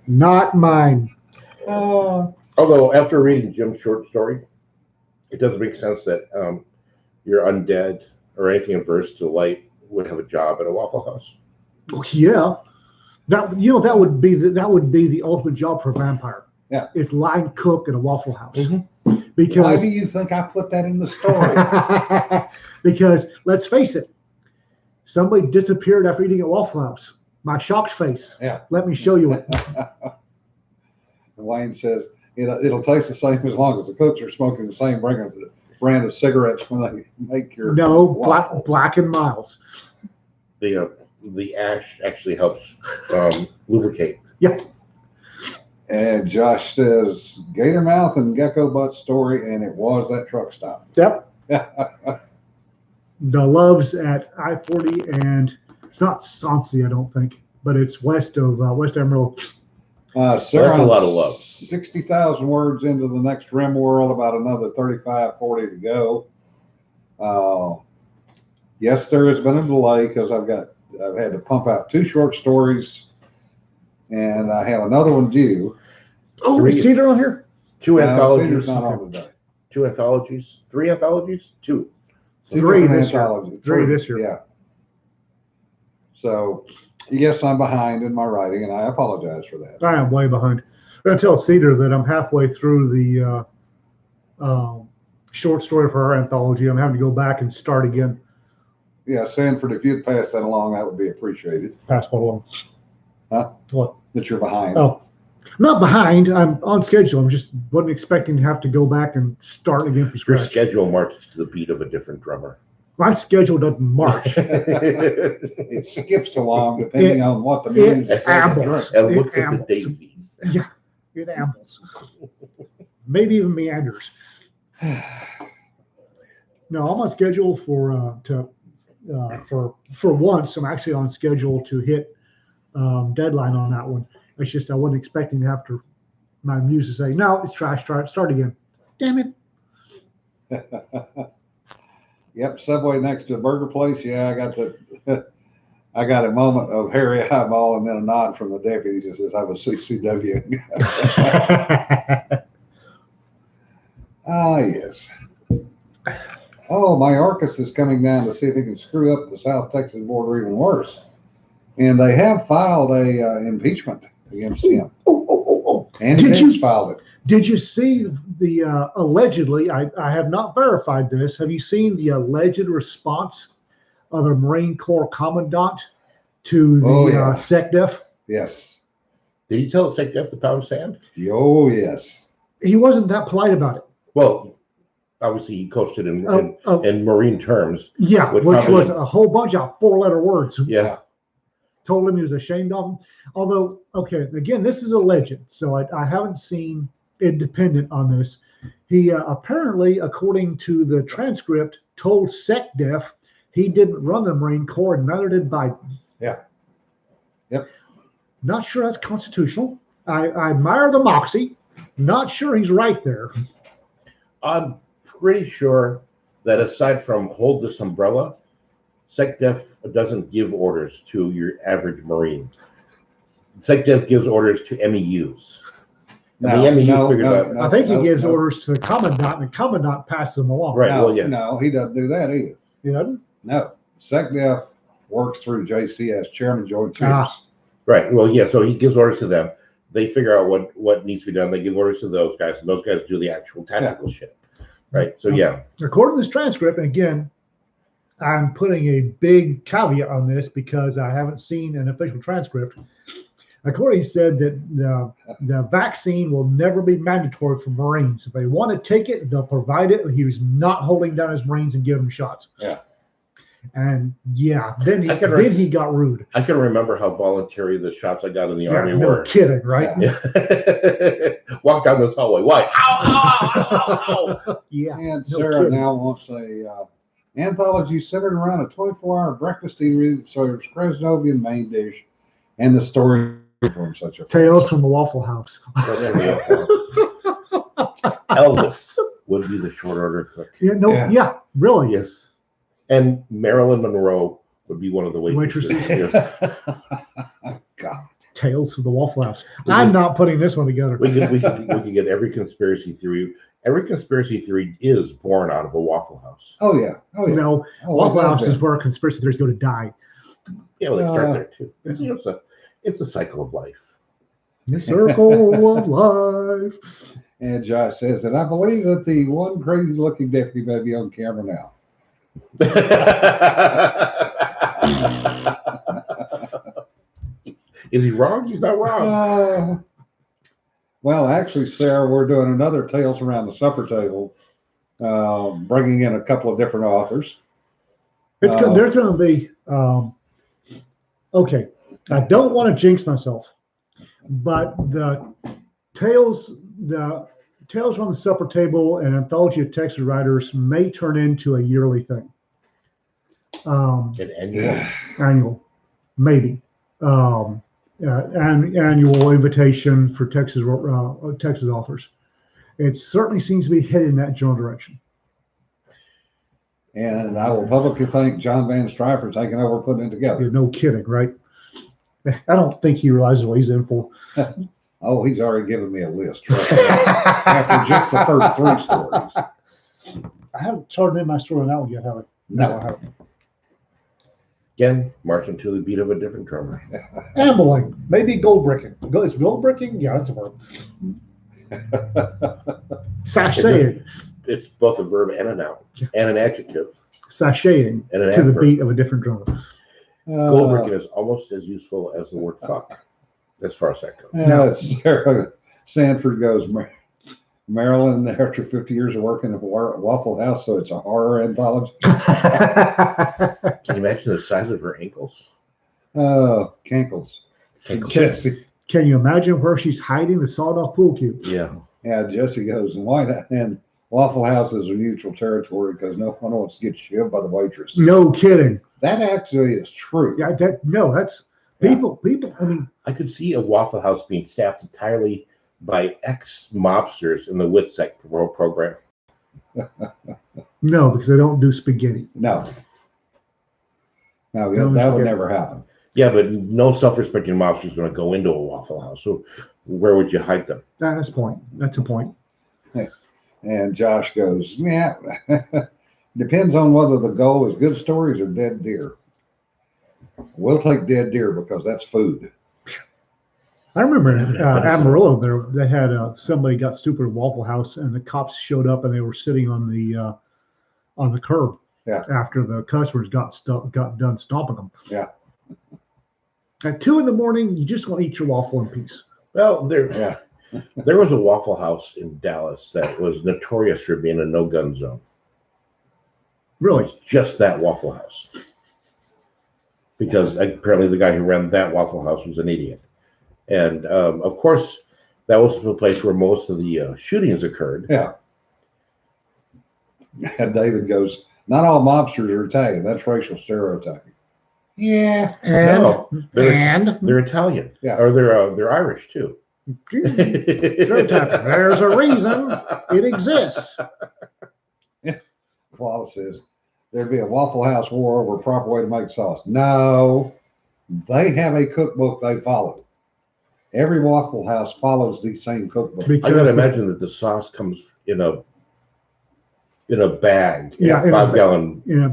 Not mine. Although after reading Jim's short story, it doesn't make sense that your undead or anything averse to light would have a job at a Waffle House. Yeah, that would be the ultimate job for a vampire. Yeah, it's line cook at a Waffle House. Mm-hmm. Because why do you think I put that in the story? Because let's face it, somebody disappeared after eating at Waffle House. My shocked face. Yeah. Let me show you it. Wayne says it'll taste the same as long as the cooks are smoking the same brand of cigarettes when they make your Black and Miles. The ash actually helps lubricate. Yep. And Josh says gator mouth and gecko butt story, and it was that truck stop. Yep. The Loves at I-40, and it's not Soncy, I don't think, but it's west of West Amarillo. Sarah, that's a lot of love. 60,000 words into the next rim world, about another 35, 40 to go. Yes, there has been a delay because I've had to pump out 2 short stories, and I have another one due. Oh, is Cedar on here? 2 anthologies. Cedar's not on today. 2 anthologies. 3 anthologies. 2. 3 this year. 3 this year. Yeah. So, yes, I'm behind in my writing, and I apologize for that. I am way behind. I'm going to tell Cedar that I'm halfway through the short story for our anthology. I'm having to go back and start again. Yeah, Sanford, if you'd pass that along, that would be appreciated. Pass what along? Huh? What? That you're behind. Oh, I'm not behind. I'm on schedule. I'm just wasn't expecting to have to go back and start again from Your scratch. schedule marches to the beat of a different drummer. My schedule doesn't march. It skips along depending on what the music It ambles. And It looks at the ambles. daisies. Yeah, it ambles. Maybe even meanders. No, I'm on schedule for once. I'm actually on schedule to hit deadline on that one. It's just I wasn't expecting to have to my muse to say no, it's trash. Start again. Damn it. Yep, Subway next to a burger place. Yeah, I got a moment of hairy eyeball and then a nod from the deputies that says I was CCW. Ah, yes. Oh, Mayorkas is coming down to see if he can screw up the South Texas border even worse. And they have filed a impeachment against him. And Vince filed it. Did you see the allegedly, I have not verified this, have you seen the alleged response of the Marine Corps Commandant to the SecDef? Yes. Did he tell SecDef to pound sand? Oh, yes. He wasn't that polite about it. Well, obviously he coached it in Marine terms. Yeah, which was a whole bunch of 4-letter words. Yeah. Told him he was ashamed of him. Although, okay, again, this is alleged, so I haven't seen independent on this. He apparently, according to the transcript, told SecDef he didn't run the Marine Corps, and neither did Biden. Yeah. Yep. Not sure that's constitutional. I admire the moxie. Not sure he's right there. I'm pretty sure that aside from hold this umbrella, SecDef doesn't give orders to your average Marine. SecDef gives orders to MEUs. And the MEU figured out. I think he gives orders to the commandant, and the commandant passes them along. Right. No, Well, yeah. no, he doesn't do that either. He doesn't? No. SecDef works through JCS, Chairman Joint Chiefs. Right. Well, yeah. So he gives orders to them. They figure out what needs to be done. They give orders to those guys, and those guys do the actual tactical shit. Right. So yeah. According to this transcript, and again, I'm putting a big caveat on this because I haven't seen an official transcript. According, he said that the vaccine will never be mandatory for Marines. If they want to take it, they'll provide it. He was not holding down his Marines and giving them shots. Yeah. And yeah, then he got rude. I can remember how voluntary the shots I got in the Army no were. Kidding, right? Yeah. Walk down this hallway. Why? Ow, ow, ow, ow. Yeah. And Sarah now wants a anthology centered around a 24-hour breakfast eatery that serves Krasnovian main dish and the story from such a Tales from the Waffle House. Elvis would be the short order cook. Yeah, really. Yes. And Marilyn Monroe would be one of the waitresses. Yes. God. Tales from the Waffle House. I'm not putting this one together. We could get every conspiracy theory. Every conspiracy theory is born out of a Waffle House. Oh yeah. Oh yeah. Waffle House is where conspiracy theories go to die. Yeah, well, they start there too. It's a cycle of life. The circle of life. And Josh says that I believe that the one crazy looking deputy may be on camera now. Is he wrong? He's not wrong. Well, actually, Sarah, we're doing another Tales Around the Supper Table, bringing in a couple of different authors. There's going to be, okay, I don't want to jinx myself, but the Tales Around the Supper Table and Anthology of Texas Writers may turn into a yearly thing. An annual, maybe. Annual invitation for Texas authors. It certainly seems to be headed in that general direction. And I will publicly thank John Van Strife for taking over putting it together. No kidding, right? I don't think he realizes what he's in for. Oh, he's already given me a list. Right? After just the first 3 stories. I haven't started in my story on that one yet, have I? No. I haven't. Again, marching to the beat of a different drummer. Ambling, maybe gold bricking. Is gold bricking? Yeah, that's a verb. Sashaying. It's both a verb and a noun, and an adjective. Sashaying and an to adverb. The beat of a different drummer. Gold bricking is almost as useful as the word fuck, as far as that goes. Sarah Sanford goes, Maryland, after 50 years of working at Waffle House, so it's a horror anthology. Can you imagine the size of her ankles? Cankles. Jesse. Can you imagine where she's hiding the sawed-off pool cue? Yeah. Yeah, Jesse goes, and Waffle House is a neutral territory because no one wants to get shoved by the waitress. No kidding. That actually is true. Yeah, that's people. I mean, I could see a Waffle House being staffed entirely by ex-mobsters in the WITSEC program. No, because they don't do spaghetti. No, that would never happen. Yeah, but no self-respecting mobster is going to go into a Waffle House. So where would you hide them? That's a point. That's a point. And Josh goes, yeah, depends on whether the goal is good stories or dead deer. We'll take dead deer because that's food. I remember Amarillo there. They had somebody got stupid at Waffle House, and the cops showed up, and they were sitting on the curb. Yeah. After the customers got done stomping them. Yeah. At 2 a.m, you just want to eat your waffle in peace. Well, there was a Waffle House in Dallas that was notorious for being a no-gun zone. Really? It was just that Waffle House. Because apparently the guy who ran that Waffle House was an idiot. And, of course, that was the place where most of the shootings occurred. Yeah. And David goes, not all mobsters are Italian. That's racial stereotyping. Yeah. They're Italian. Yeah. Or they're Irish, too. Stereotyping. There's a reason it exists. Wallace says, there'd be a Waffle House war over a proper way to make sauce. No, they have a cookbook they follow. Every Waffle House follows the same cookbook. I gotta imagine that the sauce comes in a bag, Yeah, a 5-gallon. in a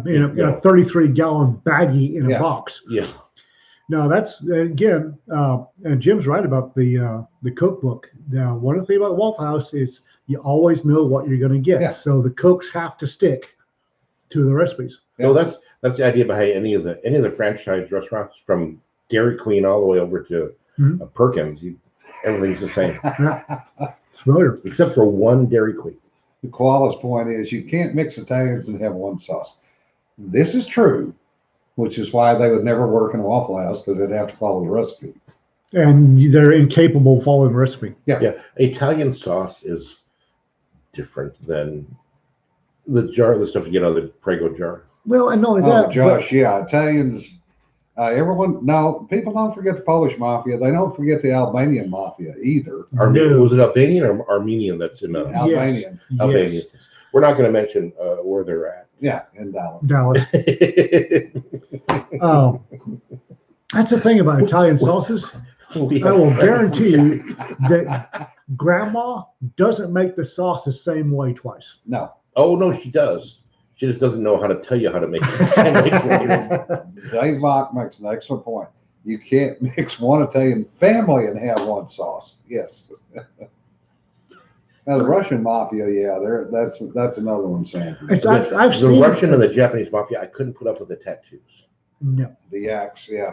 33-gallon baggie in a Yeah. box. Yeah, Now that's again, and Jim's right about the cookbook. Now, one of the things about the Waffle House is you always know what you're going to get, Yeah. so the cooks have to stick to the recipes. so that's the idea behind any of the franchise restaurants, from Dairy Queen all the way over to Perkins. Everything's the same, It's familiar. except for one Dairy Queen. The koala's point is you can't mix Italians and have one sauce. This is true, which is why they would never work in a Waffle House, because they'd have to follow the recipe. And they're incapable of following the recipe. Yeah, Italian sauce is different than the stuff you get out of the Prego jar. Well, and not only Oh, that, Josh, yeah, Italians. People don't forget the Polish mafia. They don't forget the Albanian mafia either. Was it Albanian or Armenian that's in Albanian. Albanian? Yes. We're not going to mention where they're at. Yeah, in Dallas. Dallas. That's the thing about Italian sauces. I will guarantee you that Grandma doesn't make the sauce the same way twice. No. Oh no, she does. She just doesn't know how to tell you how to make it. Dave Bach makes an excellent point. You can't mix one Italian family and have one sauce. Yes. Now the Russian mafia, yeah, that's another one, Sam. I've The seen Russian and the Japanese mafia, I couldn't put up with the tattoos. No. The axe, yeah.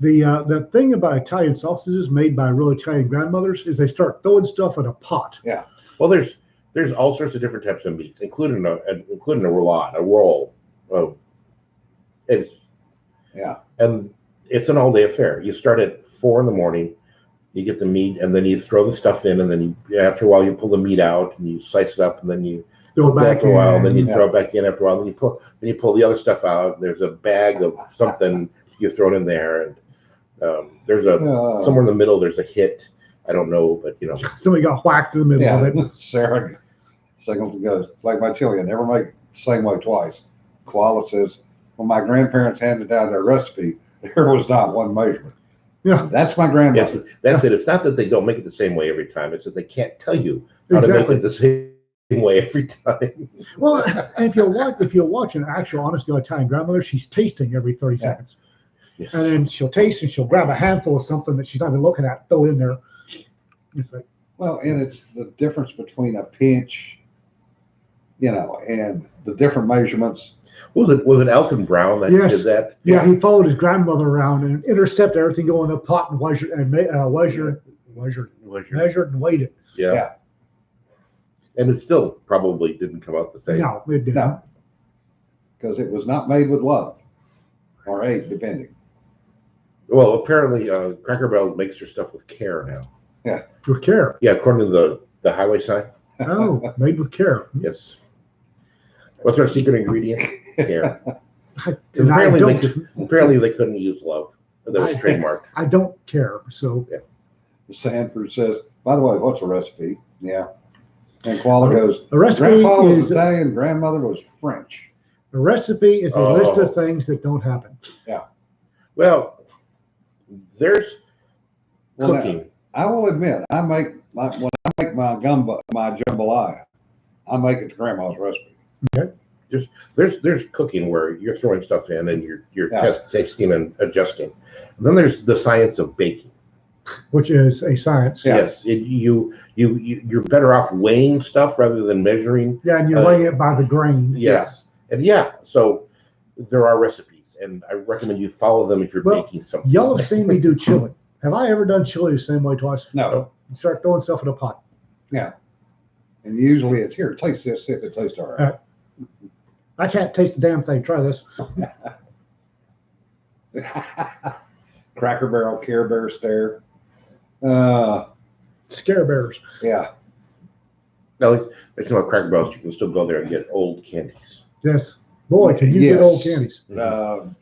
The thing about Italian sausages made by real Italian grandmothers is they start throwing stuff in a pot. Yeah. Well, there's all sorts of different types of meats, including a roll of eggs. Yeah. And it's an all-day affair. You start at 4 a.m. You get the meat, and then you throw the stuff in, and then after a while you pull the meat out and you slice it up, and then you Throw it back after a while, and then you Yeah. throw it back in after a while, then you pull the other stuff out. There's a bag of something you throw it in there, and there's somewhere in the middle. There's a hit. I don't know, but Somebody got whacked in the middle of it. Yeah. Sarah Singleton goes, like my chili, I never make it the same way twice. Koala says, when my grandparents handed down their recipe, there was not one measurement. Yeah. That's my grandmother. yes, that's it. It's not that they don't make it the same way every time. It's that they can't tell you how to make Exactly. it the same way every time. Well, and if you watch an actual honest Italian grandmother, she's tasting every 30 Yeah. seconds. Yes. And then she'll taste and she'll grab a handful of something that she's not even looking at, throw it in there. It's like, Well, and it's the difference between a pinch, and the different measurements. Was it Elton Brown that Yes. did that? yeah, he followed his grandmother around and intercepted everything going in the pot and measured and weighed it. Yeah. Yeah. And it still probably didn't come out the same. No, it didn't. No. Because it was not made with love or hate, depending. Well, apparently Cracker Barrel makes their stuff with care now. With care. Yeah, according to the highway sign. Oh, made with care. Yes. What's our secret ingredient? Care. 'Cause And I apparently they couldn't use love. That was trademarked. I don't care. So Sanford says, by the way, what's a recipe? Yeah. And Koala goes, a recipe Grandpa was is Italian, grandmother was French. a recipe is a list Oh. of things that don't happen. Well, there's Well, cooking. I will admit, when I make my jambalaya, I make it to grandma's recipe. There's cooking where you're throwing stuff in and you're Yeah. tasting and adjusting. And then there's the science of baking. Which is a science. Yeah. Yes, you're better off weighing stuff rather than measuring. Yeah, and you weigh it by the grain. Yes, and so there are recipes, and I recommend you follow them if you're Well, baking something. Y'all have seen me do chili. Have I ever done chili the same way twice? No. You start throwing stuff in a pot. And usually it's here, taste this, see if it tastes all right. I can't taste the damn thing. Try this. Cracker Barrel, Care Bear stare. Scare bears. Yeah. Now, it's about Cracker Barrels. You can still go there and get old candies. Yes. Boy, can you Yes. get old candies.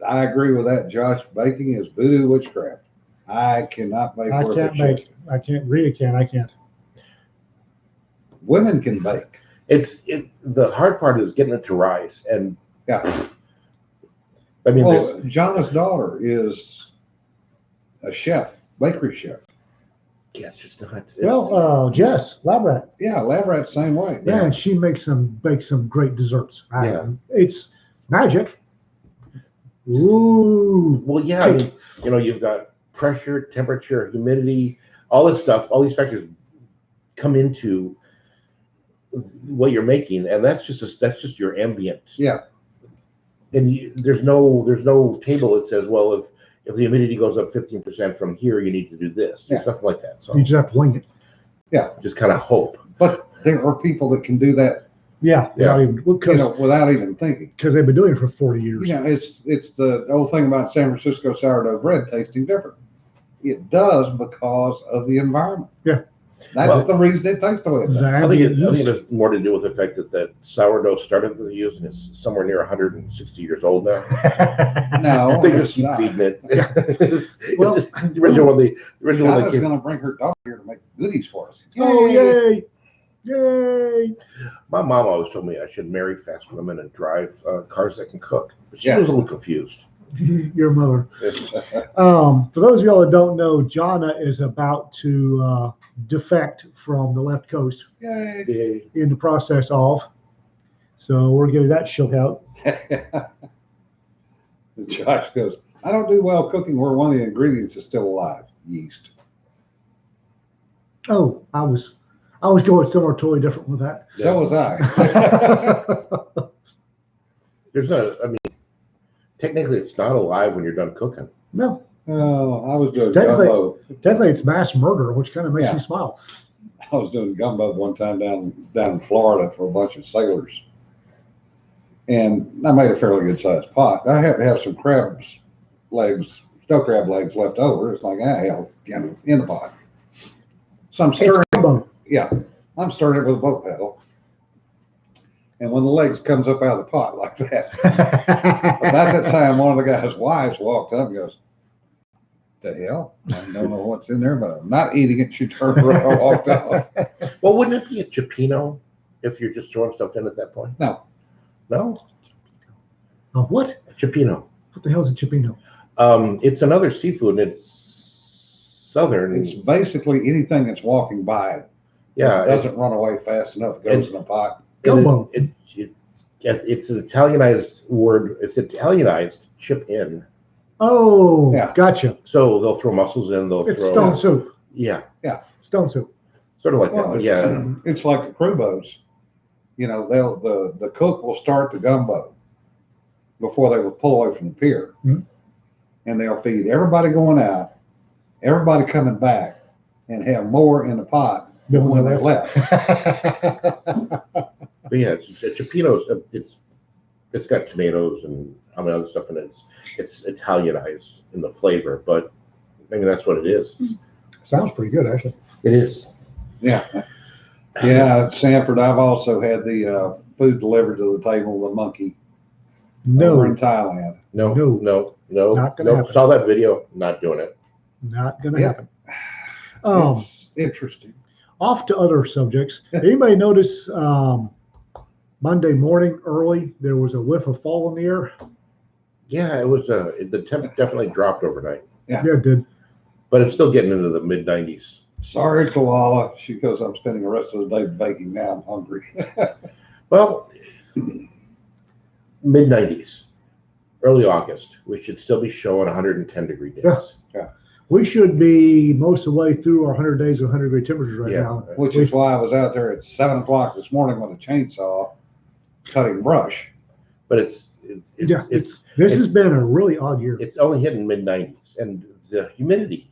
I agree with that, Josh. Baking is voodoo witchcraft. I cannot make I worth can't of shit. make. I can't. Really can't. I can't. Women can bake. The hard part is getting it to rise, and Yeah. I mean, Well, Jonna's daughter is a chef, Jonna's daughter is a chef, bakery chef. yeah, it's just not. Well, Jess Labrat, Yeah, Lab Rat same way. yeah, and she makes some great desserts. Yeah. It's magic. Ooh, well, yeah, I mean, you've got pressure, temperature, humidity, all this stuff. All these factors come into what you're making, and that's just your ambient. Yeah. And there's no table that says, well, if the humidity goes up 15% from here, you need to do this. There's nothing like that. So you just have to wing it. Yeah. just kind of hope. But there are people that can do that, Yeah, Yeah. without even thinking. because they've been doing it for 40 years. It's the old thing about San Francisco sourdough bread tasting different. It does because of the environment. Yeah. That's the reason it tastes the way it does. The I think ambient it yeast. has more to do with the fact that sourdough started with the use and is somewhere near 160 years old now. No, They it's just keep not. feeding it. Well, It's the original one. The original one China's that going to bring her daughter here to make goodies for us. Oh, yay! Yay! my mom always told me I should marry fast women and drive cars that can cook, but she Yeah. was a little confused. Your mother. For those of y'all that don't know, Jonna is about to defect from the left coast Yay. Yay. in the process of. So we're getting that shook out. Josh goes, I don't do well cooking where one of the ingredients is still alive. Yeast. Oh, I was going somewhere totally different with that. So was I. There's not. I mean, technically, it's not alive when you're done cooking. No, Oh, I was doing Technically- gumbo. technically it's mass murder, which kind of makes Yeah. me smile. I was doing gumbo one time down in Florida for a bunch of sailors. And I made a fairly good sized pot. I happen to have some crabs legs, snow crab legs left over. It's like, hell, in the pot. So I'm It's stirring, combo. I'm stirring it with a boat paddle. And when the legs comes up out of the pot like that, about that time, one of the guy's wives walked up and goes, the hell? I don't know what's in there, but I'm not eating it. She turned around and walked off. Well, wouldn't it be a cioppino if you're just throwing stuff in at that point? No. No? What? Cioppino. What the hell is a cioppino? It's another seafood, and it's southern. It's basically anything that's walking by. Yeah, It doesn't run away fast enough. It goes in a pot. Gumbo. It's an Italianized word. It's Italianized chip in. Oh, Yeah. gotcha. So they'll throw mussels in. They'll It's throw stone soup. Yeah, Stone soup. sort of like Well, that. Yeah, It's like the crew boats. The cook will start the gumbo before they will pull away from the pier. Mhm. And they'll feed everybody going out, everybody coming back, and have more in the pot than when they left. but yeah, it's cioppino. It's got tomatoes and other stuff in it. It's Italianized in the flavor, but maybe that's what it is. Sounds pretty good, actually. It is. Yeah. Yeah, at Sanford, I've also had the food delivered to the table, the monkey, over in No, Thailand. No, No. no, no. Not gonna no. happen. Saw that video. Not doing it. not gonna Yeah. happen. It's interesting. Off to other subjects. Anybody notice Monday morning early there was a whiff of fall in the air? Yeah, it was. The temp definitely dropped overnight, Yeah. Yeah, it did. but it's still getting into the mid 90s. Sorry, Koala. She goes, I'm spending the rest of the day baking now. I'm hungry. Well, mid 90s, early August. We should still be showing 110-degree days. Yeah. We should be most of the way through our 100 days of 100-degree temperatures right Yeah. now. Which is why I was out there at 7 o'clock this morning with a chainsaw cutting brush. But it's This has been a really odd year. it's only hitting mid 90s, and the humidity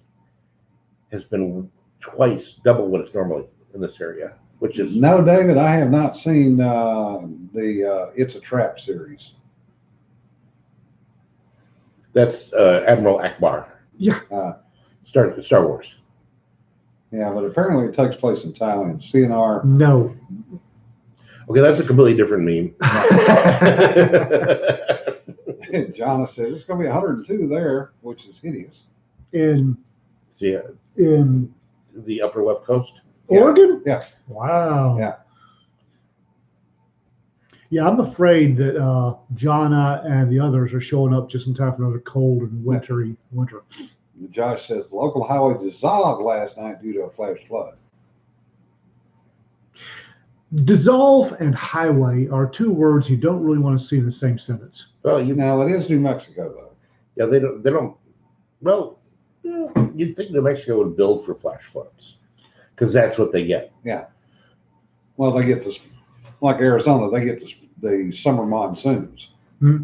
has been twice double what it's normally in this area, which is No, David, I have not seen the It's a Trap series. that's Admiral Akbar. Yeah. Star Wars. Yeah, but apparently it takes place in Thailand. CNR. No. Okay, that's a completely different meme. Jonna said it's going to be 102 there, which is hideous. In Yeah, in the upper left coast. Yeah. Oregon? Yeah. Wow. Yeah. Yeah, I'm afraid that Jonna and the others are showing up just in time for another cold and wintry winter. Josh says the local highway dissolved last night due to a flash flood. Dissolve and highway are two words you don't really want to see in the same sentence. Well, Now it is New Mexico though. yeah, they don't. Well, you'd think New Mexico would build for flash floods because that's what they get. Well, they get this, like Arizona, they get the summer monsoons. Hmm.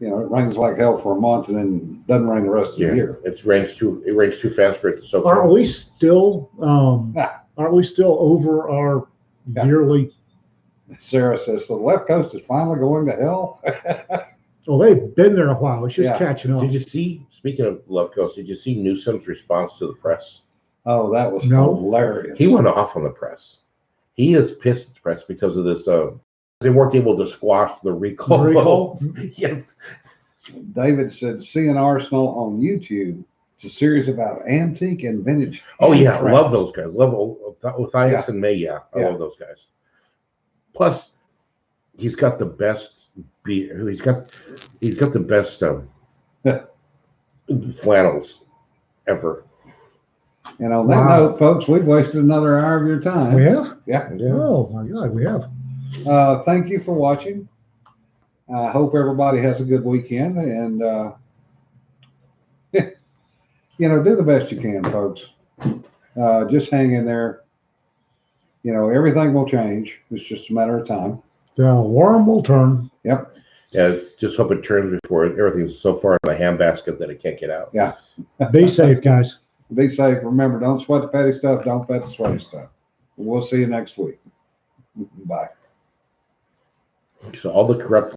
You know, it rains like hell for a month and then doesn't rain the rest of the year. It rains too fast for it to soak. Aren't we still over our yearly? Sarah says the left coast is finally going to hell. Well, they've been there a while. It's just Yeah. catching up. Did you see? Speaking of left coast, did you see Newsom's response to the press? Oh, that was No. hilarious. He went off on the press. He is pissed at the press because of this. They weren't able to squash the recall. vote. Yes. David said, see an arsenal on YouTube. It's a series about antique and vintage. Oh yeah, I hand love crafts. those guys. Love Othnius and May. Yeah, I love those guys. Plus, he's got the best. He's got the best flannels ever. And on that Wow. note, folks, we've wasted another hour of your time. We have? Yeah. Oh my God, we have. Thank you for watching. I hope everybody has a good weekend and, do the best you can, folks. Just hang in there. Everything will change. It's just a matter of time. The worm will turn. Yep. Yeah, just hope it turns before everything's so far in the handbasket that it can't get out. Yeah. Be safe, guys. Be safe. Remember, don't sweat the petty stuff. Don't pet the sweaty stuff. We'll see you next week. Bye. So all the corrupt